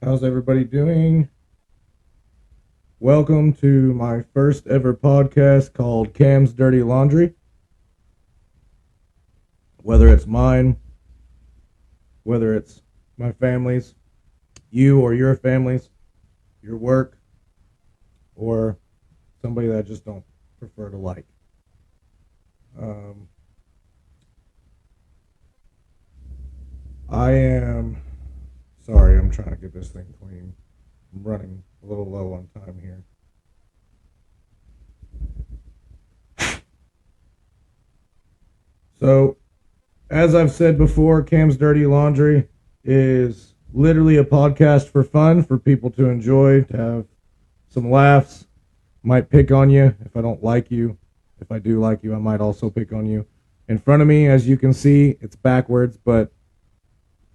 How's everybody doing? Welcome to my first ever podcast called Cam's Dirty Laundry. Whether it's mine, whether it's my family's, you or your family's, your work, or somebody that I just don't prefer to like. Um, I am sorry, I'm trying to get this thing clean. I'm running a little low on time here. So, as I've said before, Cam's Dirty Laundry is literally a podcast for fun, for people to enjoy, to have some laughs. Might pick on you if I don't like you. If I do like you, I might also pick on you. In front of me, as you can see, it's backwards, but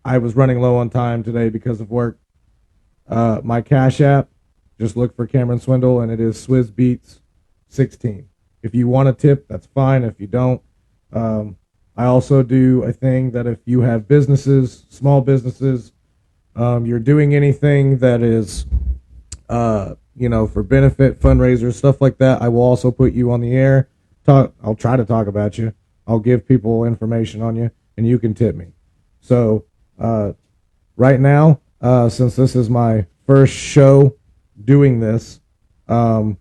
I was running low on time today because of work. My Cash App, just look for Cameron Swindle, and it is SwizzBeats16. If you want a tip, that's fine. If you don't, I also do a thing that if you have businesses, small businesses, you're doing anything that is, for benefit, fundraisers, stuff like that, I will also put you on the air. I'll try to talk about you. I'll give people information on you, and you can tip me. So right now, since this is my first show doing this, there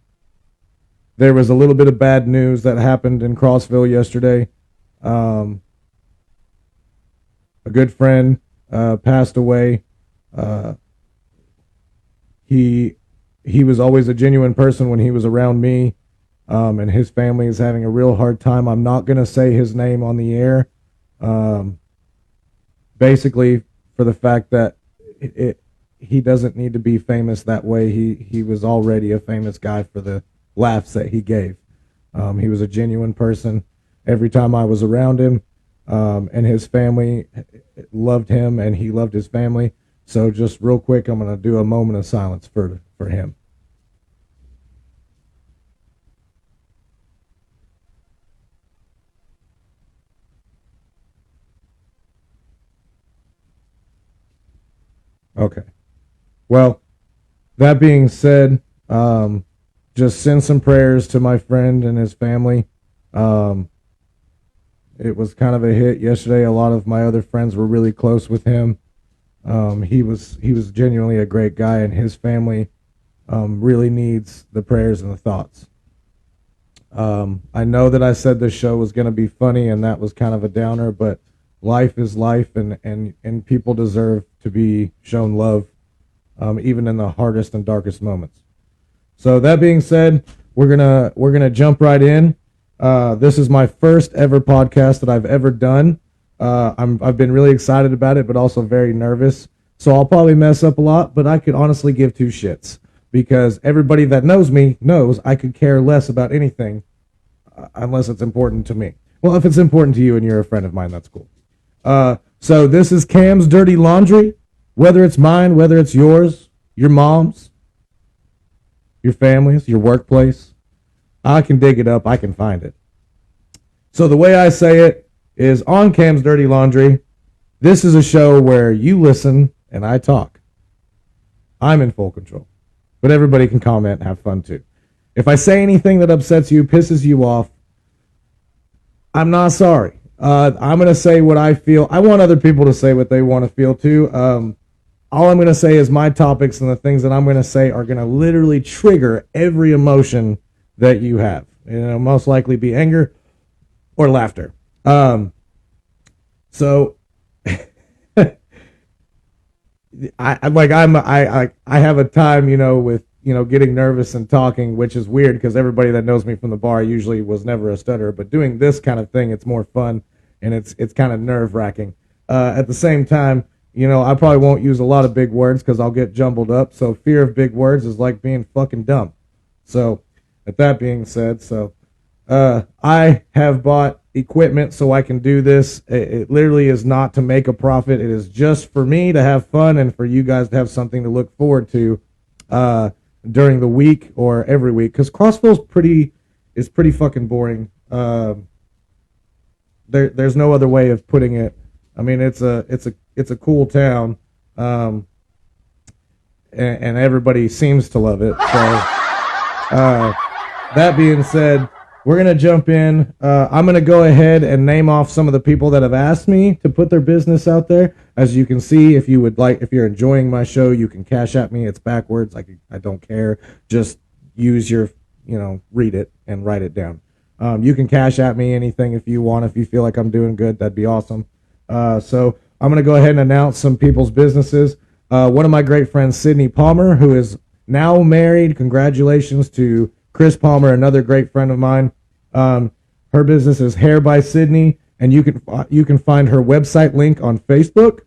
was a little bit of bad news that happened in Crossville yesterday. A good friend passed away. He was always a genuine person when he was around me, and his family is having a real hard time. I'm not going to say his name on the air, basically for the fact that he doesn't need to be famous that way. He was already a famous guy for the laughs that he gave. He was a genuine person. Every time I was around him, and his family loved him, and he loved his family. So just real quick, I'm going to do a moment of silence for him. Okay. Well, that being said, just send some prayers to my friend and his family. It was kind of a hit yesterday. A lot of my other friends were really close with him. He was genuinely a great guy, and his family really needs the prayers and the thoughts. I know that I said this show was going to be funny, and that was kind of a downer, but life is life, and people deserve to be shown love, even in the hardest and darkest moments. So that being said, we're gonna jump right in. This is my first ever podcast that I've ever done. I've been really excited about it, but also very nervous. So I'll probably mess up a lot, but I could honestly give two shits because everybody that knows me knows I could care less about anything unless it's important to me. Well, if it's important to you and you're a friend of mine, that's cool. So this is Cam's Dirty Laundry. Whether it's mine, whether it's yours, your mom's, your family's, your workplace, I can dig it up. I can find it. So the way I say it is on Cam's Dirty Laundry. This is a show where you listen and I talk. I'm in full control. But everybody can comment and have fun too. If I say anything that upsets you, pisses you off, I'm not sorry. I'm going to say what I feel. I want other people to say what they want to feel too. All I'm going to say is my topics and the things that I'm going to say are going to literally trigger every emotion that you have. It'll most likely be anger or laughter. So I have a time, with, getting nervous and talking, which is weird because everybody that knows me from the bar usually was never a stutterer, but doing this kind of thing, it's more fun and it's kind of nerve wracking. At the same time, I probably won't use a lot of big words because I'll get jumbled up. So fear of big words is like being fucking dumb. So at that being said, I have bought equipment so I can do this. It literally is not to make a profit. It is just for me to have fun and for you guys to have something to look forward to during the week or every week. Because Crossville's is pretty fucking boring. There's no other way of putting it. I mean, it's a cool town. and everybody seems to love it. So, that being said, we're going to jump in. I'm going to go ahead and name off some of the people that have asked me to put their business out there. As you can see, if you're enjoying my show, you can cash at me. It's backwards. I don't care. Just use your, read it and write it down. You can cash at me anything if you want. If you feel like I'm doing good, that'd be awesome. So I'm going to go ahead and announce some people's businesses. One of my great friends, Sydney Palmer, who is now married. Congratulations to Chris Palmer, another great friend of mine. Her business is Hair by Sydney, and you can find her website link on Facebook.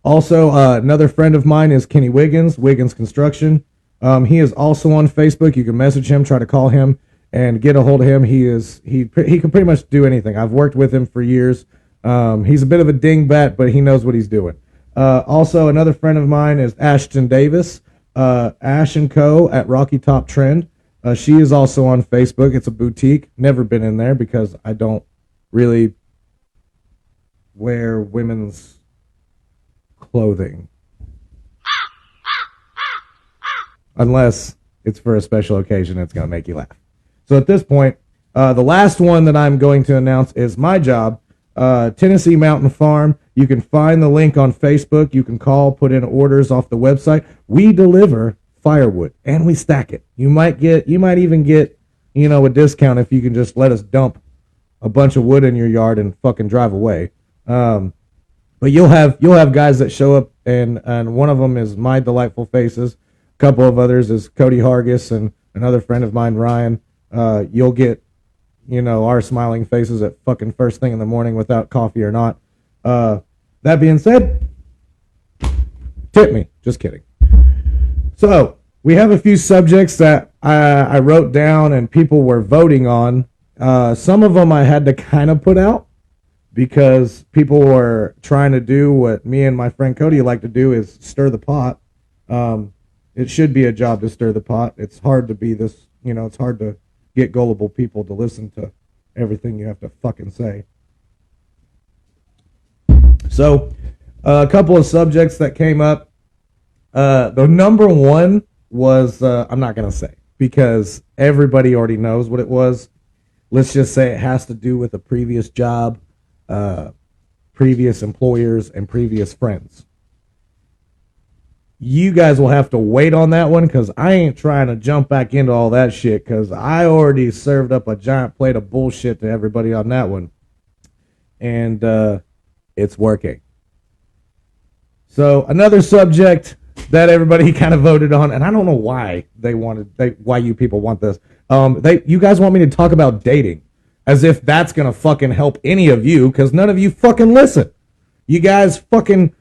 Also, another friend of mine is Kenny Wiggins Construction. He is also on Facebook. You can message him, try to call him, and get a hold of him. He can pretty much do anything. I've worked with him for years. He's a bit of a dingbat, but he knows what he's doing. Also, another friend of mine is Ashton Davis, Ash & Co. at Rocky Top Trend. She is also on Facebook. It's a boutique. Never been in there because I don't really wear women's clothing. Unless it's for a special occasion, it's going to make you laugh. So at this point, the last one that I'm going to announce is my job, Tennessee Mountain Farm. You can find the link on Facebook. You can call, put in orders off the website. We deliver firewood and we stack it. You might even get, a discount if you can just let us dump a bunch of wood in your yard and fucking drive away. But you'll have guys that show up, and one of them is My Delightful Faces. A couple of others is Cody Hargis and another friend of mine, Ryan. You'll get, our smiling faces at fucking first thing in the morning without coffee or not. That being said, tip me. Just kidding. So, we have a few subjects that I wrote down and people were voting on. Some of them I had to kind of put out because people were trying to do what me and my friend Cody like to do, is stir the pot. It should be a job to stir the pot. It's hard to be this, it's hard to get gullible people to listen to everything you have to fucking say. So, a couple of subjects that came up. The number one was, I'm not going to say, because everybody already knows what it was. Let's just say it has to do with a previous job, previous employers, and previous friends. You guys will have to wait on that one, because I ain't trying to jump back into all that shit, because I already served up a giant plate of bullshit to everybody on that one. And it's working. So, another subject that everybody kind of voted on, and I don't know why why you people want this. You guys want me to talk about dating, as if that's gonna fucking help any of you, because none of you fucking listen. You guys fucking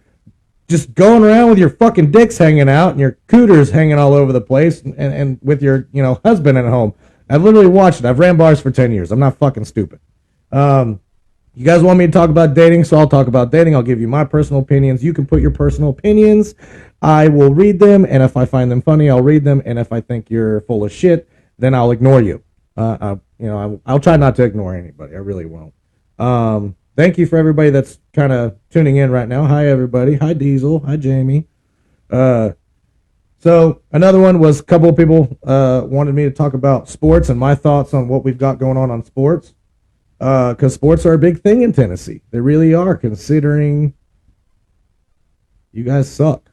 just going around with your fucking dicks hanging out and your cooters hanging all over the place, and with your husband at home. I've literally watched it. I've ran bars for 10 years. I'm not fucking stupid. You guys want me to talk about dating, so I'll talk about dating. I'll give you my personal opinions. You can put your personal opinions. I will read them, and if I find them funny, I'll read them. And if I think you're full of shit, then I'll ignore you. I'll try not to ignore anybody. I really won't. Thank you for everybody that's kind of tuning in right now. Hi, everybody. Hi, Diesel. Hi, Jamie. So another one was a couple of people wanted me to talk about sports and my thoughts on what we've got going on sports. Because sports are a big thing in Tennessee. They really are, considering you guys suck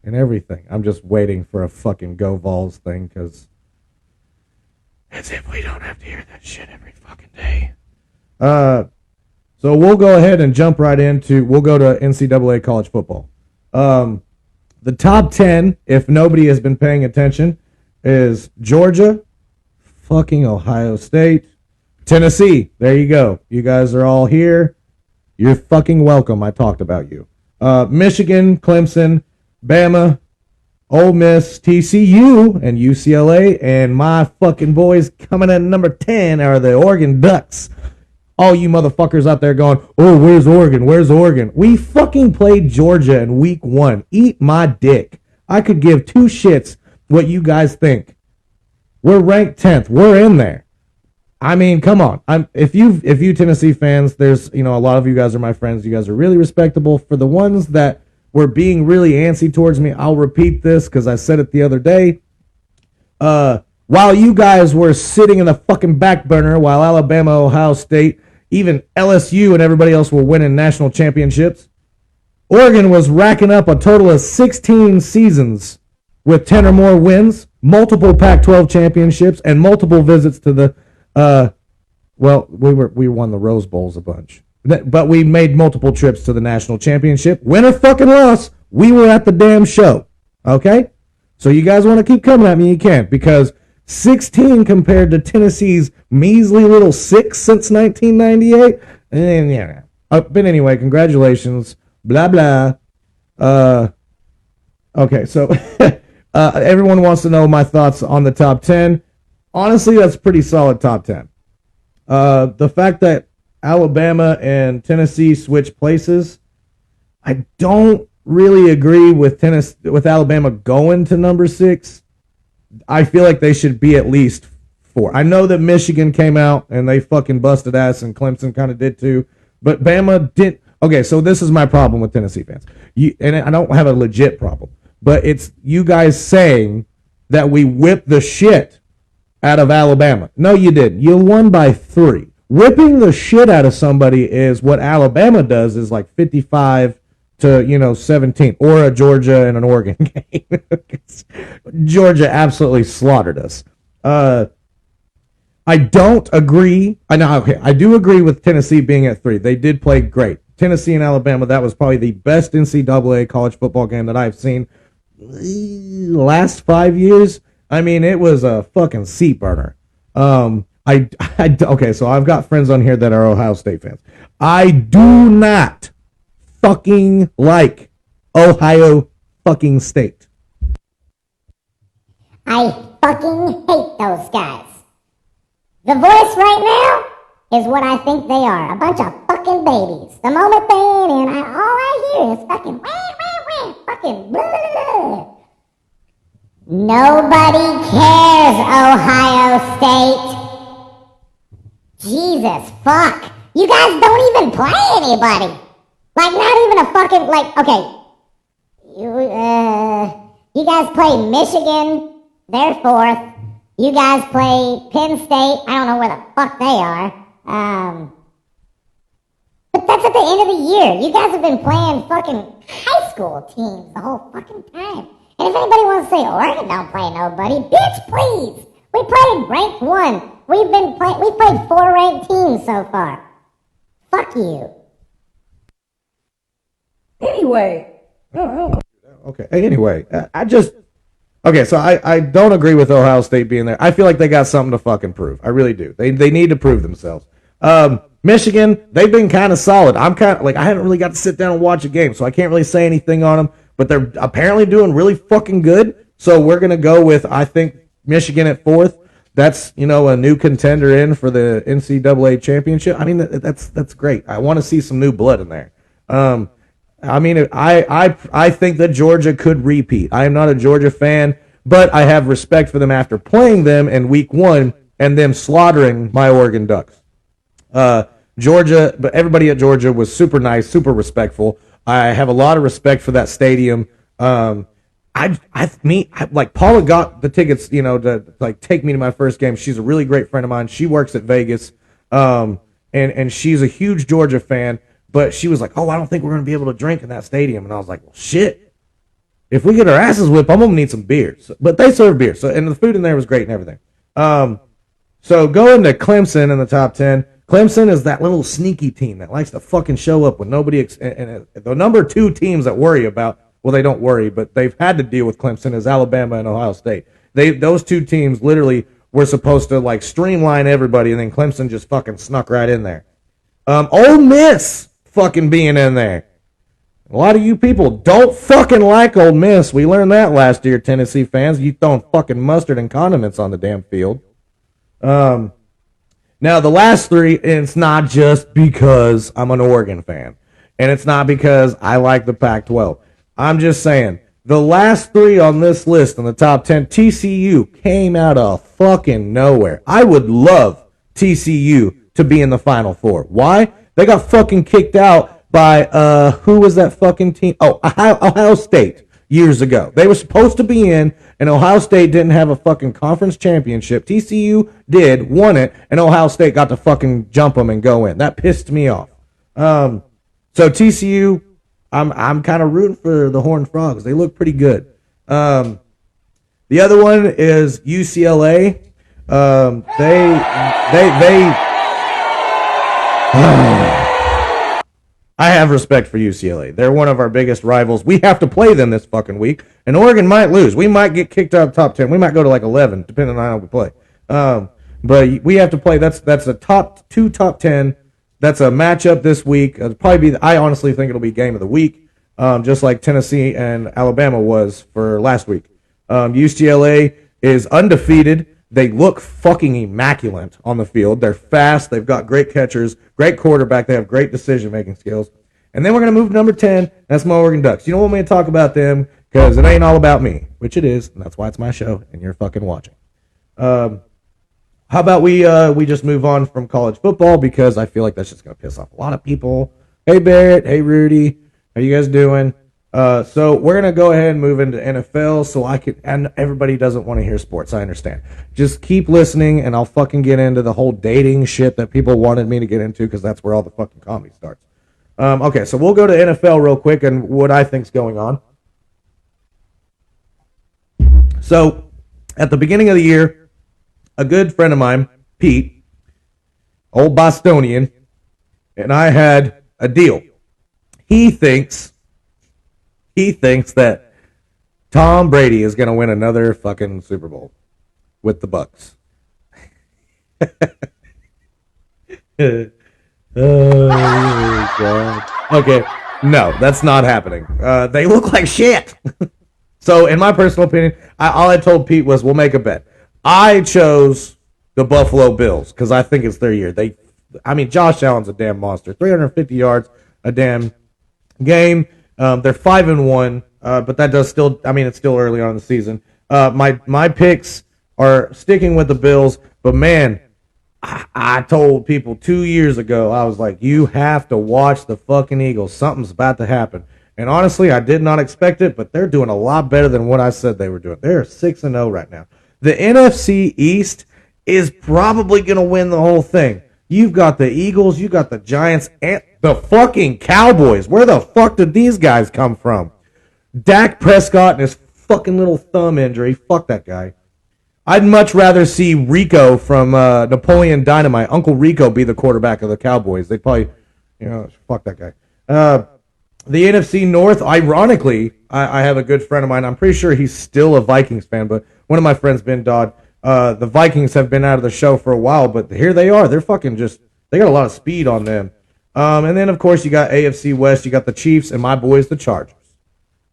and everything. I'm just waiting for a fucking Go Vols thing, because as if we don't have to hear that shit every fucking day. So we'll go ahead and jump right into, we'll go to NCAA college football. The top 10, if nobody has been paying attention, is Georgia, fucking Ohio State, Tennessee. There you go. You guys are all here. You're fucking welcome. I talked about you. Michigan, Clemson, Bama, Ole Miss, TCU, and UCLA. And my fucking boys coming in number 10 are the Oregon Ducks. All you motherfuckers out there going, oh, where's Oregon? Where's Oregon? We fucking played Georgia in week 1. Eat my dick. I could give two shits what you guys think. We're ranked 10th. We're in there. I mean, come on. If you Tennessee fans, there's, a lot of you guys are my friends. You guys are really respectable. For the ones that were being really antsy towards me, I'll repeat this because I said it the other day. While you guys were sitting in the fucking back burner, while Alabama, Ohio State, even LSU and everybody else were winning national championships, Oregon was racking up a total of 16 seasons with 10 or more wins, multiple Pac-12 championships, and multiple visits to the, we won the Rose Bowls a bunch. But we made multiple trips to the national championship. Win or fucking loss, we were at the damn show. Okay? So you guys want to keep coming at me, you can't, because 16 compared to Tennessee's measly little 6 since 1998. And yeah. But anyway, congratulations. Blah, blah. Okay, so everyone wants to know my thoughts on the top 10. Honestly, that's pretty solid top 10. The fact that Alabama and Tennessee switch places, I don't really agree with Alabama going to number 6. I feel like they should be at least 4. I know that Michigan came out and they fucking busted ass, and Clemson kind of did too, but Bama didn't. Okay, so this is my problem with Tennessee fans. And I don't have a legit problem, but it's you guys saying that we whipped the shit out of Alabama. No, you didn't. You won by 3. Whipping the shit out of somebody is what Alabama does, is like 55 to 17, or a Georgia and an Oregon game. Georgia absolutely slaughtered us. I don't agree. I do agree with Tennessee being at 3. They did play great. Tennessee and Alabama, that was probably the best NCAA college football game that I've seen last 5 years. I mean, it was a fucking seat burner. Okay, so I've got friends on here that are Ohio State fans. I do not fucking like Ohio fucking State. I fucking hate those guys. The voice right now is what I think they are. A bunch of fucking babies. The moment they ain't in, all I hear is fucking fucking blah, blah, blah. Nobody cares, Ohio State. Jesus fuck. You guys don't even play anybody. Like, not even a fucking, okay. You guys play Michigan, they're 4th. You guys play Penn State, I don't know where the fuck they are. But that's at the end of the year. You guys have been playing fucking high school teams the whole fucking time. And if anybody wants to say Oregon don't play nobody, bitch, please. We played ranked 1. We played 4 ranked teams so far. Fuck you. Anyway. Okay. Anyway, okay. So I don't agree with Ohio State being there. I feel like they got something to fucking prove. I really do. They need to prove themselves. Michigan, they've been kind of solid. I'm kind of I haven't really got to sit down and watch a game, so I can't really say anything on them. But they're apparently doing really fucking good. So we're gonna go with, I think, Michigan at 4th. That's a new contender in for the NCAA championship. I mean, that's great. I want to see some new blood in there. I mean, I think that Georgia could repeat. I am not a Georgia fan, but I have respect for them after playing them in week 1 and them slaughtering my Oregon Ducks. Georgia, but everybody at Georgia was super nice, super respectful. I have a lot of respect for that stadium. Paula got the tickets, to take me to my first game. She's a really great friend of mine. She works at Vegas, and she's a huge Georgia fan. But she was like, "Oh, I don't think we're going to be able to drink in that stadium." And I was like, "Well, shit. If we get our asses whipped, I'm going to need some beer." But they serve beer, and the food in there was great and everything. So going to Clemson in the top 10. Clemson is that little sneaky team that likes to fucking show up when nobody. And the number 2 teams that worry about, well, they don't worry, but they've had to deal with Clemson is Alabama and Ohio State. Those 2 teams literally were supposed to streamline everybody, and then Clemson just fucking snuck right in there. Ole Miss fucking being in there. A lot of you people don't fucking like Ole Miss. We learned that last year, Tennessee fans. You throwing fucking mustard and condiments on the damn field. Now, the last 3, it's not just because I'm an Oregon fan, and it's not because I like the Pac-12. I'm just saying, the last 3 on this list in the top 10, TCU came out of fucking nowhere. I would love TCU to be in the Final Four. Why? They got fucking kicked out by who was that fucking team? Oh, Ohio State years ago. They were supposed to be in, and Ohio State didn't have a fucking conference championship. TCU did, won it, and Ohio State got to fucking jump them and go in. That pissed me off. So TCU, I'm kind of rooting for the Horned Frogs. They look pretty good. The other one is UCLA. I have respect for UCLA. They're one of our biggest rivals. We have to play them this fucking week, and Oregon might lose. We might get kicked out of top 10. We might go to like 11, depending on how we play. But we have to play. That's a top 10. That's a matchup this week. It'll probably be. I honestly think it'll be game of the week, just like Tennessee and Alabama was for last week. UCLA is undefeated. They look fucking immaculate on the field. They're fast. They've got great catchers, great quarterback. They have great decision-making skills. And then we're going to move to number 10. That's my Oregon Ducks. You don't want me to talk about them because it ain't all about me, which it is, and that's why it's my show, and you're fucking watching. How about we just move on from college football because I feel like that's just going to piss off a lot of people. Hey, Barrett. Hey, Rudy. How you guys doing? So we're going to go ahead and move into NFL so I can, and everybody doesn't want to hear sports. I understand. Just keep listening and I'll fucking get into the whole dating shit that people wanted me to get into because that's where all the fucking comedy starts. Okay, so we'll go to NFL real quick and what I think's going on. So at the beginning of the year, a good friend of mine, Pete, old Bostonian, and I had a deal. He thinks that Tom Brady is going to win another fucking Super Bowl with the Bucks. Oh, God. Okay, no, that's not happening. They look like shit. So, in my personal opinion, all I told Pete was, we'll make a bet. I chose the Buffalo Bills because I think it's their year. Josh Allen's a damn monster. 350 yards a damn game. They're 5-1, but that does still. It's still early on in the season. My picks are sticking with the Bills, but man, I told people 2 years ago, I was like, you have to watch the fucking Eagles. Something's about to happen. And honestly, I did not expect it, but they're doing a lot better than what I said they were doing. They're 6-0 right now. The NFC East is probably going to win the whole thing. You've got the Eagles, you got the Giants, and the fucking Cowboys. Where the fuck did these guys come from? Dak Prescott and his fucking little thumb injury. Fuck that guy. I'd much rather see Rico from Napoleon Dynamite, Uncle Rico, be the quarterback of the Cowboys. They'd probably, fuck that guy. The NFC North, ironically, I have a good friend of mine. I'm pretty sure he's still a Vikings fan, but one of my friends, Ben Dodd, the Vikings have been out of the show for a while, but here they are. They're fucking they got a lot of speed on them. And then, of course, you got AFC West. You got the Chiefs and my boys, the Chargers.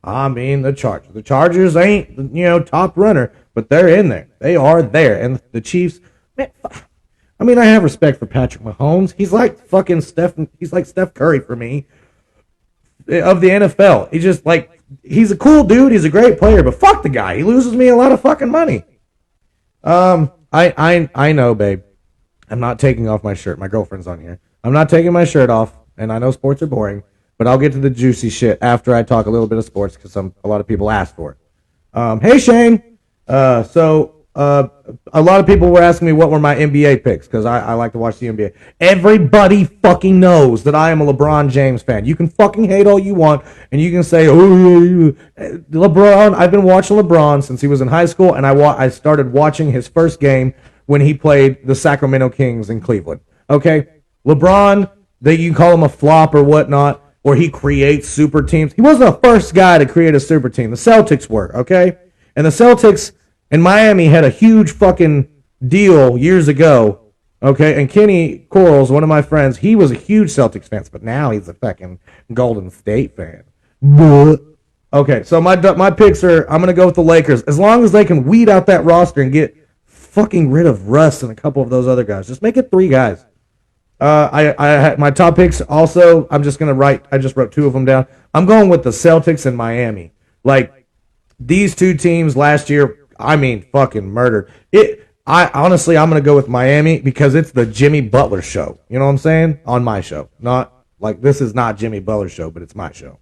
The Chargers. The Chargers ain't, top runner, but they're in there. They are there. And the Chiefs, man, I have respect for Patrick Mahomes. He's like fucking Steph Curry for me of the NFL. He's a cool dude. He's a great player, but fuck the guy. He loses me a lot of fucking money. I know, babe. I'm not taking off my shirt. My girlfriend's on here. I'm not taking my shirt off, and I know sports are boring, but I'll get to the juicy shit after I talk a little bit of sports because a lot of people asked for it. Hey, Shane. A lot of people were asking me what were my NBA picks because I like to watch the NBA. Everybody fucking knows that I am a LeBron James fan. You can fucking hate all you want, and you can say, oh, LeBron. I've been watching LeBron since he was in high school, and I started watching his first game when he played the Sacramento Kings in Cleveland. Okay? LeBron, you can call him a flop or whatnot, or he creates super teams. He wasn't the first guy to create a super team. The Celtics were, okay? And the Celtics in Miami had a huge fucking deal years ago, okay? And Kenny Corals, one of my friends, he was a huge Celtics fan, but now he's a fucking Golden State fan. Okay, so my picks are, I'm going to go with the Lakers. As long as they can weed out that roster and get fucking rid of Russ and a couple of those other guys. Just make it 3 guys. I had my top picks also. I just wrote 2 of them down. I'm going with the Celtics and Miami. These 2 teams last year, fucking murdered. I'm going to go with Miami because it's the Jimmy Butler show. You know what I'm saying? On my show. Not Like, this is not Jimmy Butler's show, but it's my show.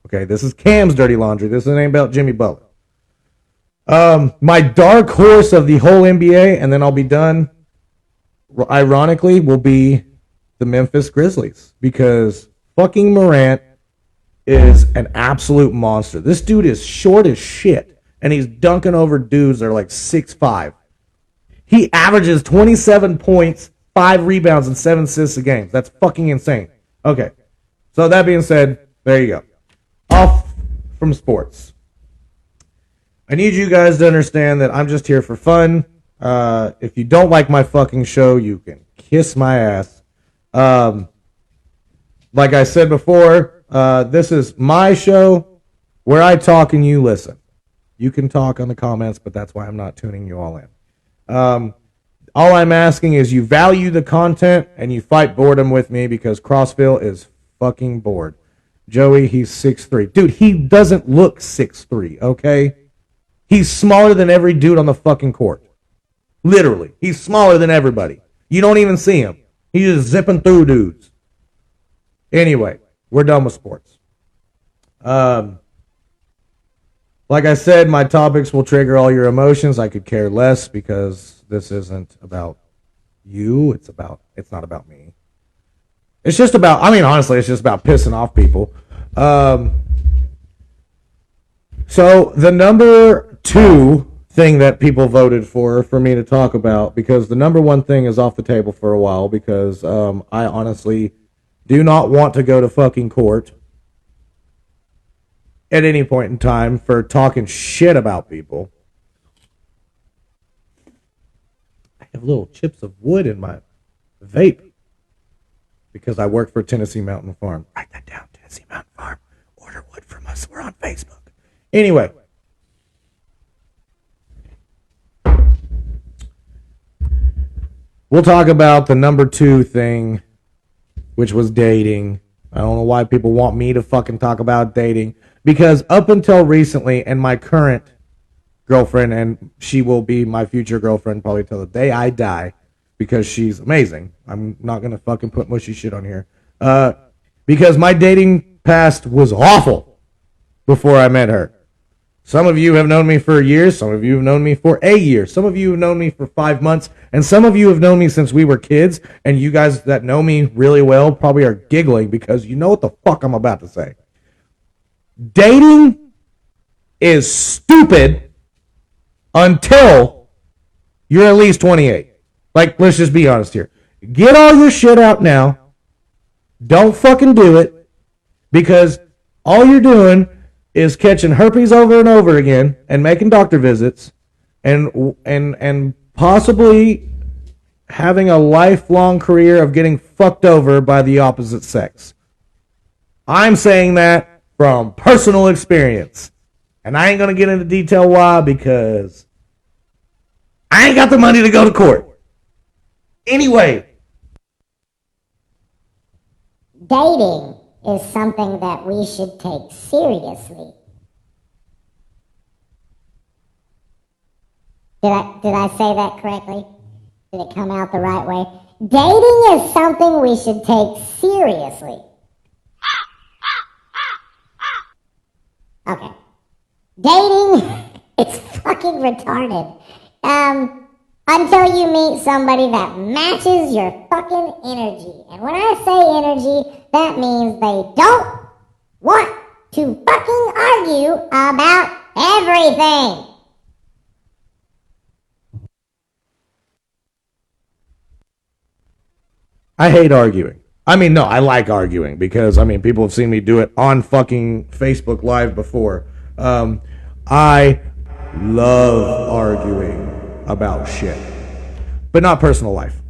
Okay, this is Cam's Dirty Laundry. This ain't about Jimmy Butler. My dark horse of the whole NBA, and then I'll be done, ironically, will be the Memphis Grizzlies. Because fucking Morant is an absolute monster. This dude is short as shit, and he's dunking over dudes that are like 6'5". He averages 27 points, 5 rebounds, and 7 assists a game. That's fucking insane. Okay, so that being said, there you go. Off from sports. I need you guys to understand that I'm just here for fun. If you don't like my fucking show, you can kiss my ass. Like I said before, this is my show where I talk and you listen. You can talk on the comments, but that's why I'm not tuning you all in. All I'm asking is you value the content and you fight boredom with me because Crossville is fucking bored. Joey, he's 6'3". Dude, he doesn't look 6'3", okay? He's smaller than every dude on the fucking court. Literally. He's smaller than everybody. You don't even see him. He's just zipping through dudes. Anyway, we're done with sports. Like I said, my topics will trigger all your emotions. I could care less because this isn't about you. It's not about me. It's just about, honestly, it's just about pissing off people. So the number 2 thing that people voted for me to talk about, because the number 1 thing is off the table for a while, because I honestly do not want to go to fucking court at any point in time for talking shit about people. I have little chips of wood in my vape because I work for Tennessee Mountain Farm. Write that down, Tennessee Mountain Farm. Order wood from us. We're on Facebook. Anyway. We'll talk about the number 2 thing, which was dating. I don't know why people want me to fucking talk about dating. Because up until recently, and my current girlfriend, and she will be my future girlfriend probably till the day I die, because she's amazing. I'm not going to fucking put mushy shit on here. Because my dating past was awful before I met her. Some of you have known me for years. Some of you have known me for a year. Some of you have known me for 5 months. And some of you have known me since we were kids. And you guys that know me really well probably are giggling because you know what the fuck I'm about to say. Dating is stupid until you're at least 28. Like, let's just be honest here. Get all your shit out now. Don't fucking do it. Because all you're doing is catching herpes over and over again and making doctor visits and possibly having a lifelong career of getting fucked over by the opposite sex. I'm saying that from personal experience. And I ain't going to get into detail why, because I ain't got the money to go to court. Anyway. Dating is something that we should take seriously. Did I say that correctly? Did it come out the right way? Dating is something we should take seriously. Okay. Dating is fucking retarded. Until you meet somebody that matches your fucking energy. And when I say energy, that means they don't want to fucking argue about everything. I hate arguing. No, I like arguing because, people have seen me do it on fucking Facebook Live before. I love arguing about shit, but not personal life.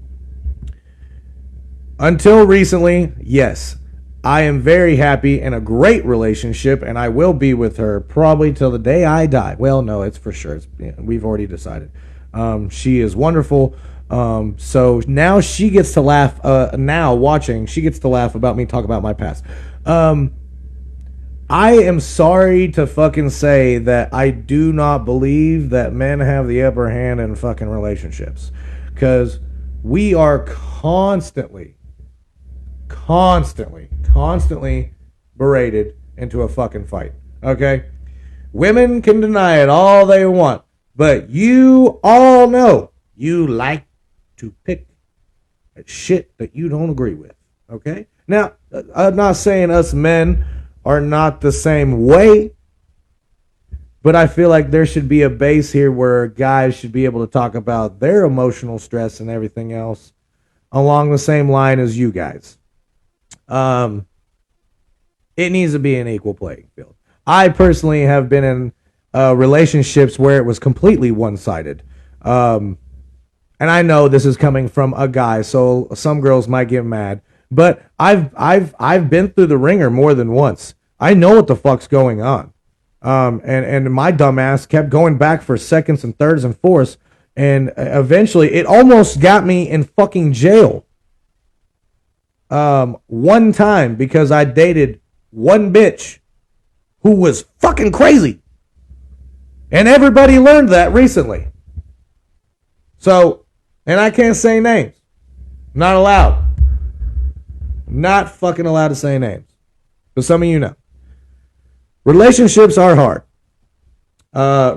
Until recently, yes, I am very happy in a great relationship, and I will be with her probably till the day I die. Well, no, it's for sure. We've already decided. She is wonderful. So now she gets to laugh. Now watching, she gets to laugh about me talk about my past. I am sorry to fucking say that I do not believe that men have the upper hand in fucking relationships. Because we are constantly constantly berated into a fucking fight. Okay? Women can deny it all they want, but you all know you like to pick at shit that you don't agree with. Okay? Now, I'm not saying us men are not the same way, but I feel like there should be a base here where guys should be able to talk about their emotional stress and everything else along the same line as you guys. It needs to be an equal playing field. I personally have been in relationships where it was completely one-sided. And I know this is coming from a guy, so some girls might get mad. But I've been through the ringer more than once. I know what the fuck's going on. And my dumbass kept going back for seconds and thirds and fourths, and eventually it almost got me in fucking jail. One time because I dated one bitch who was fucking crazy. And everybody learned that recently. So, and I can't say names. Not allowed. Not fucking allowed to say names. But some of you know. Relationships are hard.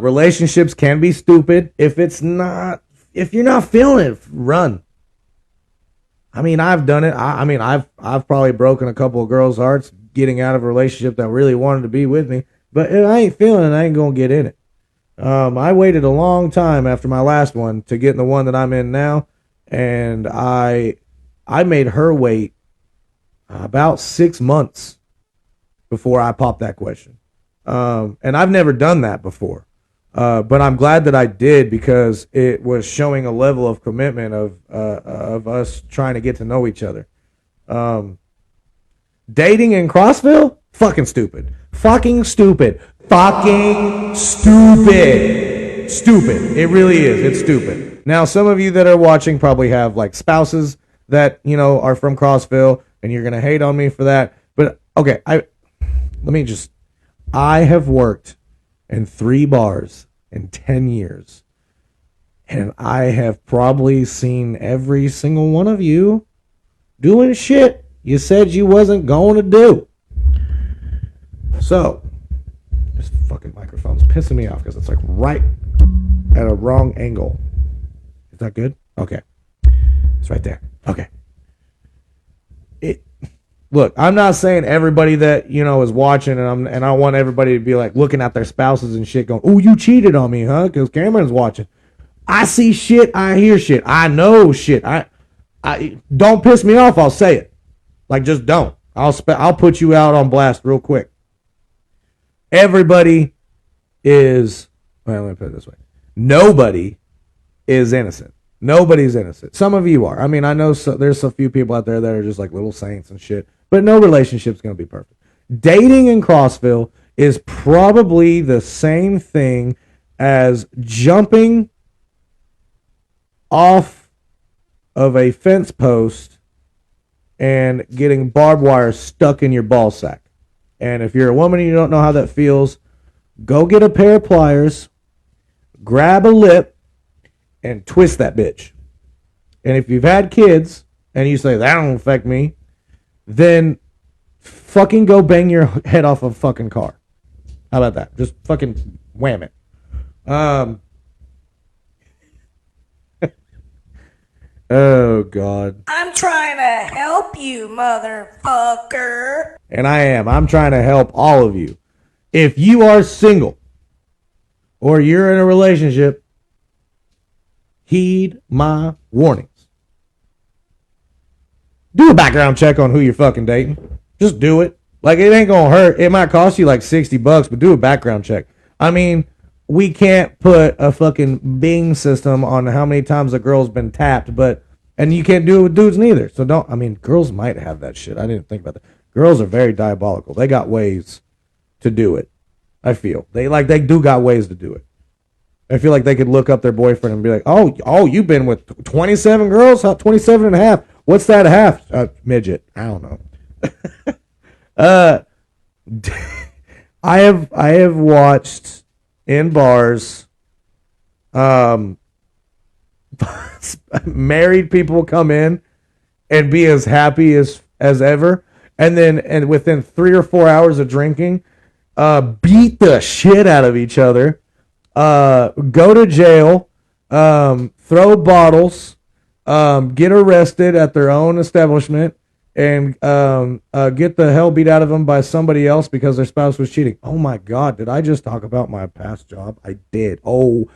Relationships can be stupid. If you're not feeling it, run. I mean, I've done it. I've probably broken a couple of girls' hearts getting out of a relationship that really wanted to be with me. But if I ain't feeling it, I ain't gonna get in it. I waited a long time after my last one to get in the one that I'm in now, and I made her wait about 6 months before I popped that question. And I've never done that before. But I'm glad that I did, because it was showing a level of commitment of us trying to get to know each other. Dating in Crossville? Fucking stupid. Fucking stupid. Fucking stupid. Stupid. It really is. It's stupid. Now, some of you that are watching probably have like spouses that, you know, are from Crossville, and you're going to hate on me for that. But okay, I have worked in 3 bars in 10 years. And I have probably seen every single one of you doing shit you said you wasn't going to do. So, this fucking microphone's pissing me off because it's like right at a wrong angle. Is that good? Okay. It's right there. Okay. Look, I'm not saying everybody that, you know, is watching, and I want everybody to be like looking at their spouses and shit going, "Oh, you cheated on me, huh?" Because Cameron's watching. I see shit. I hear shit. I know shit. I don't piss me off. I'll say it. Like, just don't. I'll put you out on blast real quick. Everybody is, well, let me put it this way. Nobody is innocent. Nobody's innocent. Some of you are. I mean, I know there's a few people out there that are just like little saints and shit, but no relationship's going to be perfect. Dating in Crossville is probably the same thing as jumping off of a fence post and getting barbed wire stuck in your ball sack. And if you're a woman and you don't know how that feels, go get a pair of pliers, grab a lip, and twist that bitch. And if you've had kids and you say, "That don't affect me," then fucking go bang your head off a fucking car. How about that? Just fucking wham it. Oh, God. I'm trying to help you, motherfucker. And I am. I'm trying to help all of you. If you are single or you're in a relationship, heed my warnings. Do a background check on who you're fucking dating. Just do it. Like, it ain't gonna hurt. It might cost you like $60, but do a background check. I mean, we can't put a fucking Bing system on how many times a girl's been tapped, and you can't do it with dudes neither. So girls might have that shit. I didn't think about that. Girls are very diabolical. They got ways to do it. I feel they do got ways to do it. I feel like they could look up their boyfriend and be like, oh, you've been with 27 girls? 27 and a half. What's that half? Midget. I don't know. I have watched in bars, married people come in and be as happy as as ever, and within 3 or 4 hours of drinking, beat the shit out of each other, go to jail, throw bottles, get arrested at their own establishment, and get the hell beat out of them by somebody else because their spouse was cheating. Oh my God, did I just talk about my past job? I did. Oh,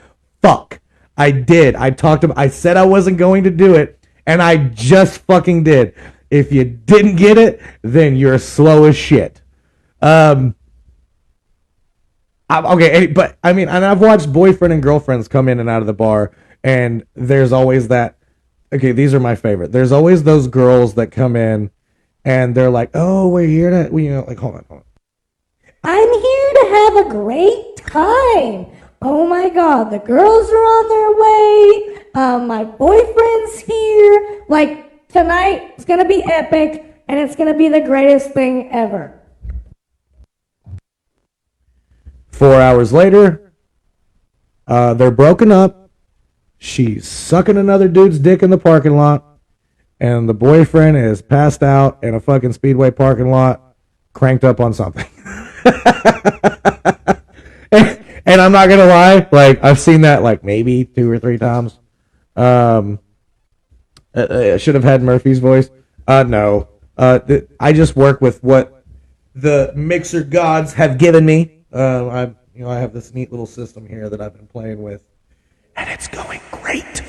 fuck. I did. I said I wasn't going to do it, and I just fucking did. If you didn't get it, then you're slow as shit. Okay, but I mean, and I've watched boyfriend and girlfriends come in and out of the bar, and there's always that. Okay, these are my favorite. There's always those girls that come in, and they're like, "Oh, we're here to," like, hold on. I'm here to have a great time. Oh my God, the girls are on their way. My boyfriend's here. Like, tonight is gonna be epic, and it's gonna be the greatest thing ever. 4 hours later, they're broken up. She's sucking another dude's dick in the parking lot, and the boyfriend is passed out in a fucking Speedway parking lot, cranked up on something. and I'm not gonna lie, like, I've seen that like maybe 2 or 3 times. I should have had Murphy's voice. No. I just work with what the mixer gods have given me. I have this neat little system here that I've been playing with, and it's going great.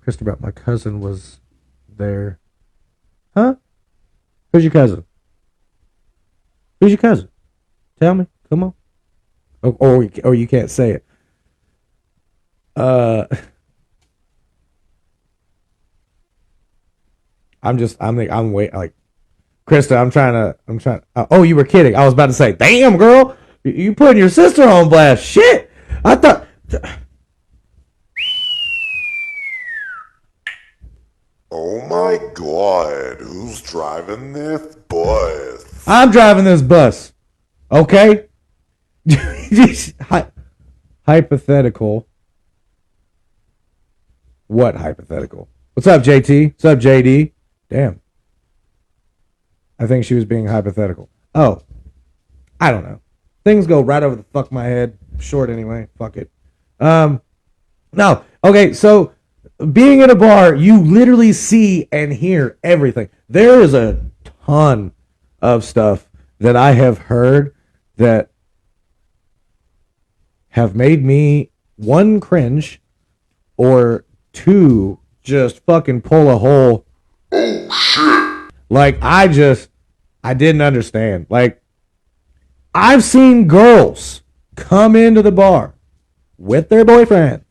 Christopher, my cousin was there. Huh? Who's your cousin? Who's your cousin? Tell me. Come on. Or you can't say it. I'm waiting. Like, Krista, I'm trying. Oh, you were kidding. I was about to say, damn, girl, you putting your sister on blast. Shit. I thought. Oh my God, who's driving this bus? I'm driving this bus. Okay? Hypothetical. What hypothetical? What's up, JT? What's up, JD? Damn. I think she was being hypothetical. Oh. I don't know. Things go right over the fuck of my head. Short anyway. Fuck it. No. Okay, so being in a bar, you literally see and hear everything. There is a ton of stuff that I have heard that have made me, 1, cringe, or 2, just fucking pull a hole. Oh shit! Like, I didn't understand. Like, I've seen girls come into the bar with their boyfriends,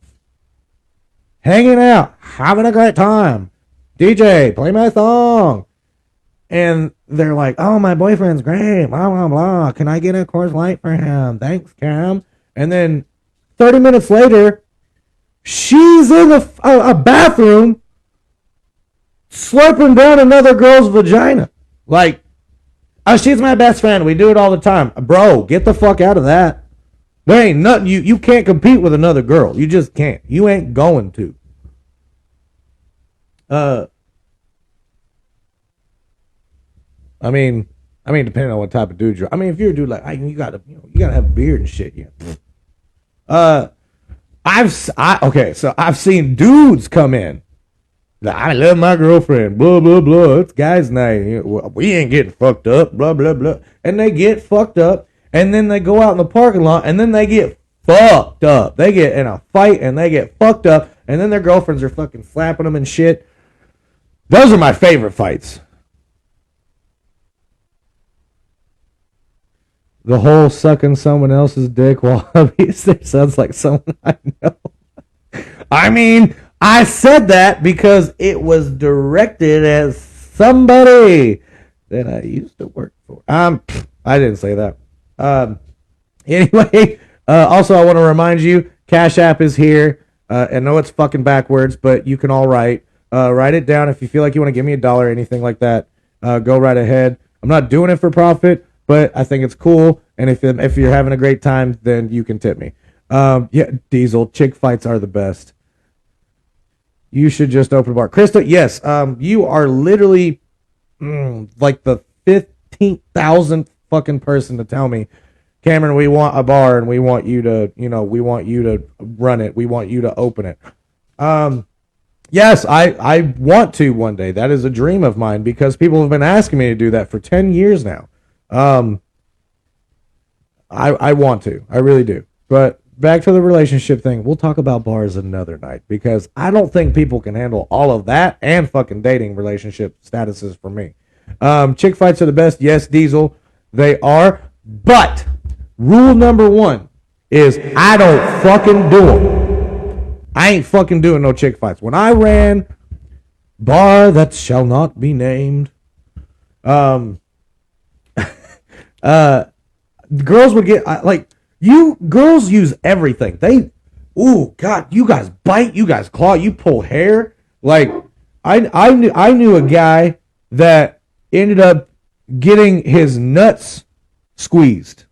hanging out, having a great time. DJ, play my song. And they're like, oh, my boyfriend's great, blah, blah, blah. Can I get a Coors Light for him? Thanks, Cam. And then 30 minutes later, she's in a bathroom slurping down another girl's vagina. Like, oh, she's my best friend. We do it all the time. Bro, get the fuck out of that. There ain't nothing. You can't compete with another girl. You just can't. You ain't going to. I mean, depending on what type of dude you're. I mean, if you're a dude like, you gotta have a beard and shit. Yeah. I've seen dudes come in. Like, I love my girlfriend. Blah blah blah. It's guy's night. We ain't getting fucked up. Blah blah blah. And they get fucked up, and then they go out in the parking lot, and then they get fucked up. They get in a fight, and they get fucked up, and then their girlfriends are fucking slapping them and shit. Those are my favorite fights. The whole sucking someone else's dick while there sounds like someone I know. I mean, I said that because it was directed at somebody that I used to work for. I didn't say that. Anyway, also I want to remind you, Cash App is here. I know it's fucking backwards, but you can all write it down if you feel like you want to give me $1 or anything like that. Go right ahead. I'm not doing it for profit, but I think it's cool, and if you're having a great time, then you can tip me. Yeah, Diesel, chick fights are the best. You should just open a bar. Krista, yes, you are literally like the 15,000th fucking person to tell me, Cameron, we want a bar and we want you to, we want you to run it. We want you to open it. Yes, I want to one day. That is a dream of mine because people have been asking me to do that for 10 years now. I want to. I really do. But back to the relationship thing. We'll talk about bars another night because I don't think people can handle all of that and fucking dating relationship statuses for me. Chick fights are the best. Yes, Diesel, they are. But rule number one is I don't fucking do them. I ain't fucking doing no chick fights. When I ran bar that shall not be named, girls would get girls use everything. God, you guys bite, you guys claw, you pull hair. Like I knew a guy that ended up getting his nuts squeezed.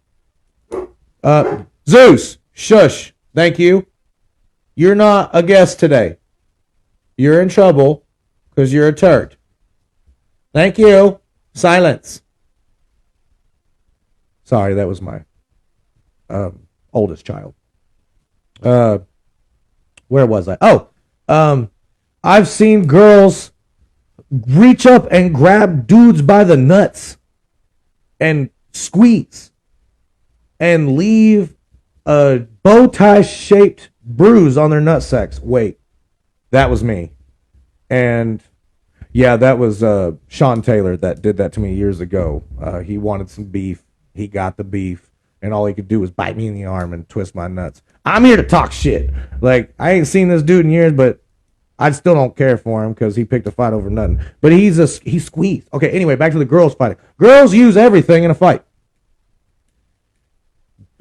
Zeus, shush, thank you. You're not a guest today. You're in trouble because you're a turd. Thank you. Silence. Sorry, that was my oldest child. Where was I? I've seen girls reach up and grab dudes by the nuts and squeeze and leave a bow tie shaped bruise on their nutsacks. Wait, that was me. And yeah, that was Sean Taylor that did that to me years ago. He wanted some beef. He got the beef, and all he could do was bite me in the arm and twist my nuts. I'm here to talk shit. Like, I ain't seen this dude in years, but I still don't care for him because he picked a fight over nothing. But he's squeezed. Okay, anyway, back to the girls fighting. Girls use everything in a fight.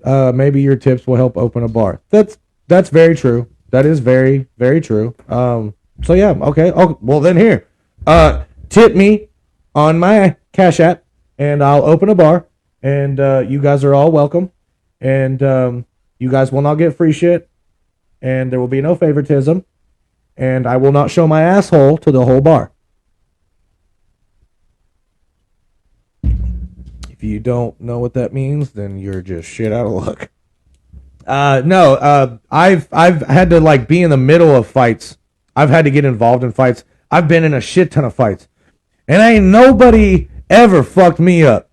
Maybe your tips will help open a bar. That's very true. That is very, very true. So yeah, okay. Oh, well then here. Tip me on my Cash App, and I'll open a bar. And you guys are all welcome. And you guys will not get free shit. And there will be no favoritism. And I will not show my asshole to the whole bar. If you don't know what that means, then you're just shit out of luck. I've had to be in the middle of fights. I've had to get involved in fights. I've been in a shit ton of fights. And ain't nobody ever fucked me up.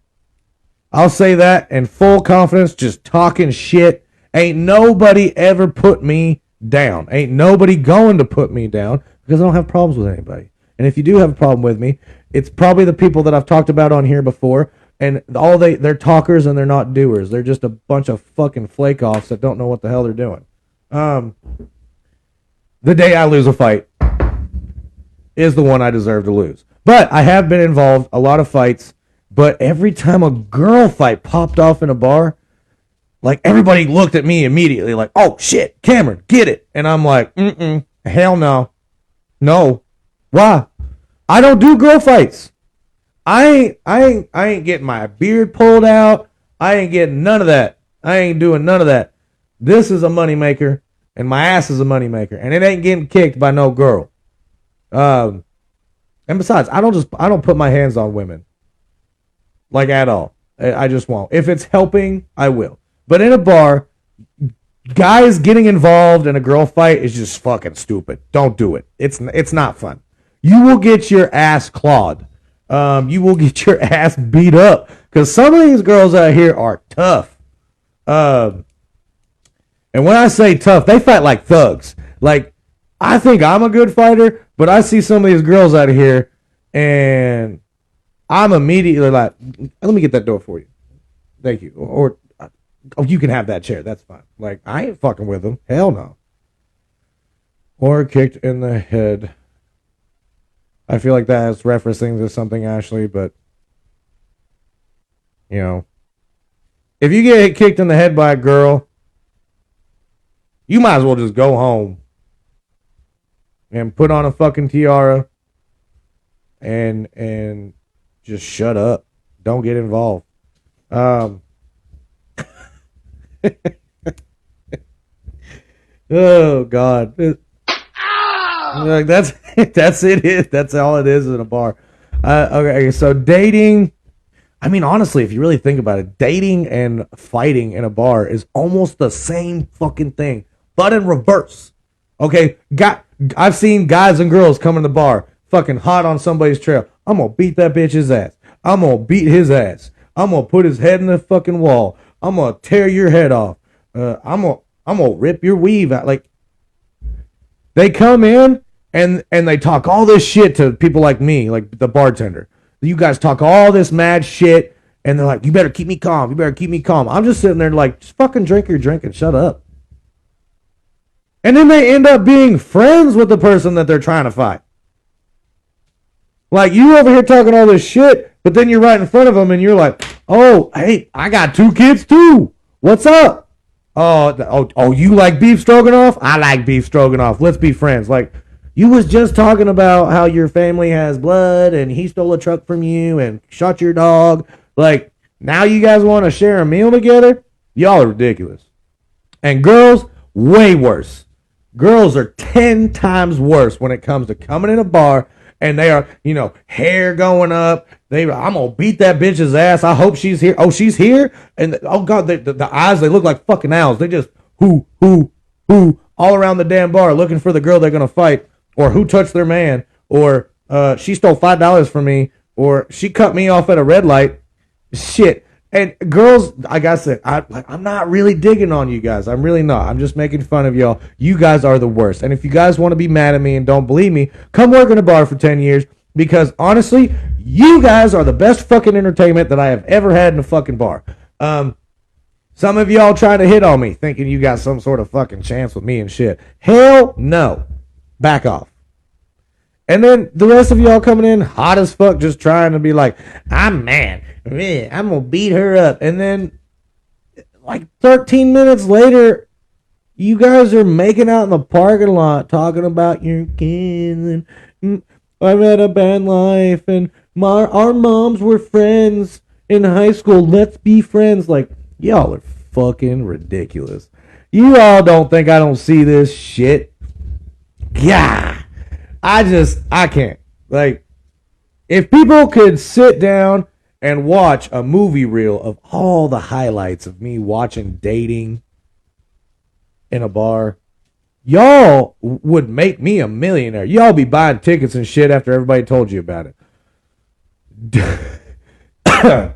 I'll say that in full confidence, just talking shit. Ain't nobody ever put me down. Ain't nobody going to put me down because I don't have problems with anybody. And if you do have a problem with me, it's probably the people that I've talked about on here before. And they're talkers and they're not doers. They're just a bunch of fucking flake-offs that don't know what the hell they're doing. The day I lose a fight is the one I deserve to lose. But I have been involved a lot of fights. But every time a girl fight popped off in a bar, everybody looked at me immediately like, oh shit, Cameron, get it. And I'm like, hell no. No. Why? I don't do girl fights. I ain't getting my beard pulled out. I ain't getting none of that. I ain't doing none of that. This is a moneymaker, and my ass is a moneymaker, and it ain't getting kicked by no girl. And besides, I don't put my hands on women. At all. I just won't. If it's helping, I will. But in a bar, guys getting involved in a girl fight is just fucking stupid. Don't do it. It's not fun. You will get your ass clawed. You will get your ass beat up. Because some of these girls out here are tough. And when I say tough, they fight like thugs. I think I'm a good fighter, but I see some of these girls out here, and I'm immediately like, let me get that door for you. Thank you. Or, you can have that chair. That's fine. I ain't fucking with them. Hell no. Or kicked in the head. I feel like that's referencing to something, Ashley, but, if you get kicked in the head by a girl, you might as well just go home and put on a fucking tiara and just shut up. Don't get involved. Oh God. Like that's it. That's all it is in a bar. Okay, so dating. I mean, honestly, if you really think about it, dating and fighting in a bar is almost the same fucking thing, but in reverse. Okay, I've seen guys and girls come in the bar, fucking hot on somebody's trail. I'm gonna beat that bitch's ass. I'm gonna beat his ass. I'm gonna put his head in the fucking wall. I'm gonna tear your head off. I'm gonna rip your weave out. Like, they come in and they talk all this shit to people like me, like the bartender. You guys talk all this mad shit, and they're like, you better keep me calm. You better keep me calm. I'm just sitting there like, just fucking drink your drink and shut up. And then they end up being friends with the person that they're trying to fight. Like, you over here talking all this shit, but then you're right in front of them and you're like, oh, hey, I got 2 kids too. What's up? Oh, you like beef stroganoff? I like beef stroganoff. Let's be friends. Like, you was just talking about how your family has blood and he stole a truck from you and shot your dog. Like, now you guys want to share a meal together? Y'all are ridiculous. And girls, way worse. Girls are 10 times worse when it comes to coming in a bar and they are, hair going up. I'm going to beat that bitch's ass. I hope she's here. Oh, she's here? And, oh, God, the eyes, they look like fucking owls. They just, who, all around the damn bar looking for the girl they're going to fight. Or who touched their man, or she stole $5 from me, or she cut me off at a red light. Shit. And girls, like I said, I'm not really digging on you guys. I'm really not. I'm just making fun of y'all. You guys are the worst. And if you guys want to be mad at me and don't believe me, come work in a bar for 10 years, because honestly, you guys are the best fucking entertainment that I have ever had in a fucking bar. Some of y'all trying to hit on me, thinking you got some sort of fucking chance with me and shit. Hell no. Back off. And then the rest of y'all coming in hot as fuck, just trying to be like, I'm mad. I'm going to beat her up. And then, like 13 minutes later, you guys are making out in the parking lot talking about your kids. And I've had a bad life. And our moms were friends in high school. Let's be friends. Like, y'all are fucking ridiculous. You all don't think I don't see this shit. Yeah, I can't. Like, if people could sit down and watch a movie reel of all the highlights of me watching dating in a bar, y'all would make me a millionaire. Y'all be buying tickets and shit after everybody told you about it.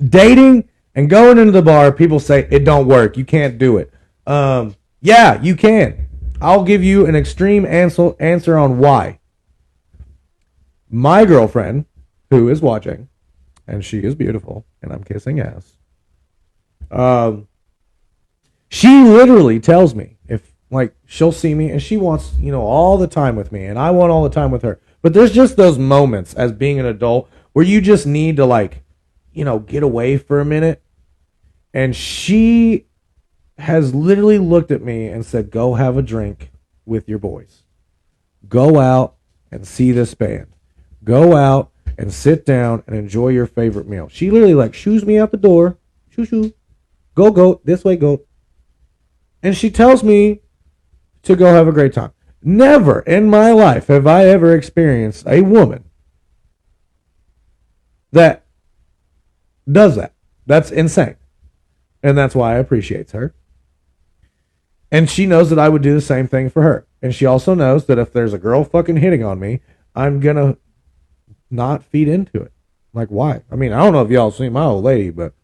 Dating and going into the bar, people say it don't work. You can't do it. Yeah, you can. I'll give you an extreme answer on why. My girlfriend, who is watching, and she is beautiful, and I'm kissing ass, she literally tells me, if, like, she'll see me, and she wants, all the time with me, and I want all the time with her. But there's just those moments as being an adult where you just need to, like, get away for a minute. And she has literally looked at me and said, go have a drink with your boys. Go out and see this band. Go out and sit down and enjoy your favorite meal. She literally, like, shoos me out the door. Shoo. Go, goat. This way, goat. And she tells me to go have a great time. Never in my life have I ever experienced a woman that does that. That's insane. And that's why I appreciate her. And she knows that I would do the same thing for her. And she also knows that if there's a girl fucking hitting on me, I'm going to not feed into it. Like, why? I mean, I don't know if y'all seen my old lady, but...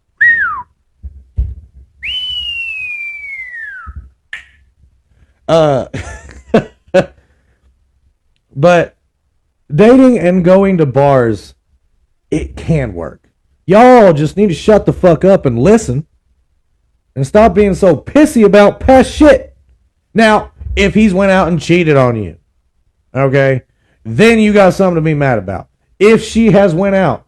But dating and going to bars, it can work. Y'all just need to shut the fuck up and listen. And stop being so pissy about past shit. Now, if he's went out and cheated on you, okay, then you got something to be mad about. If she has went out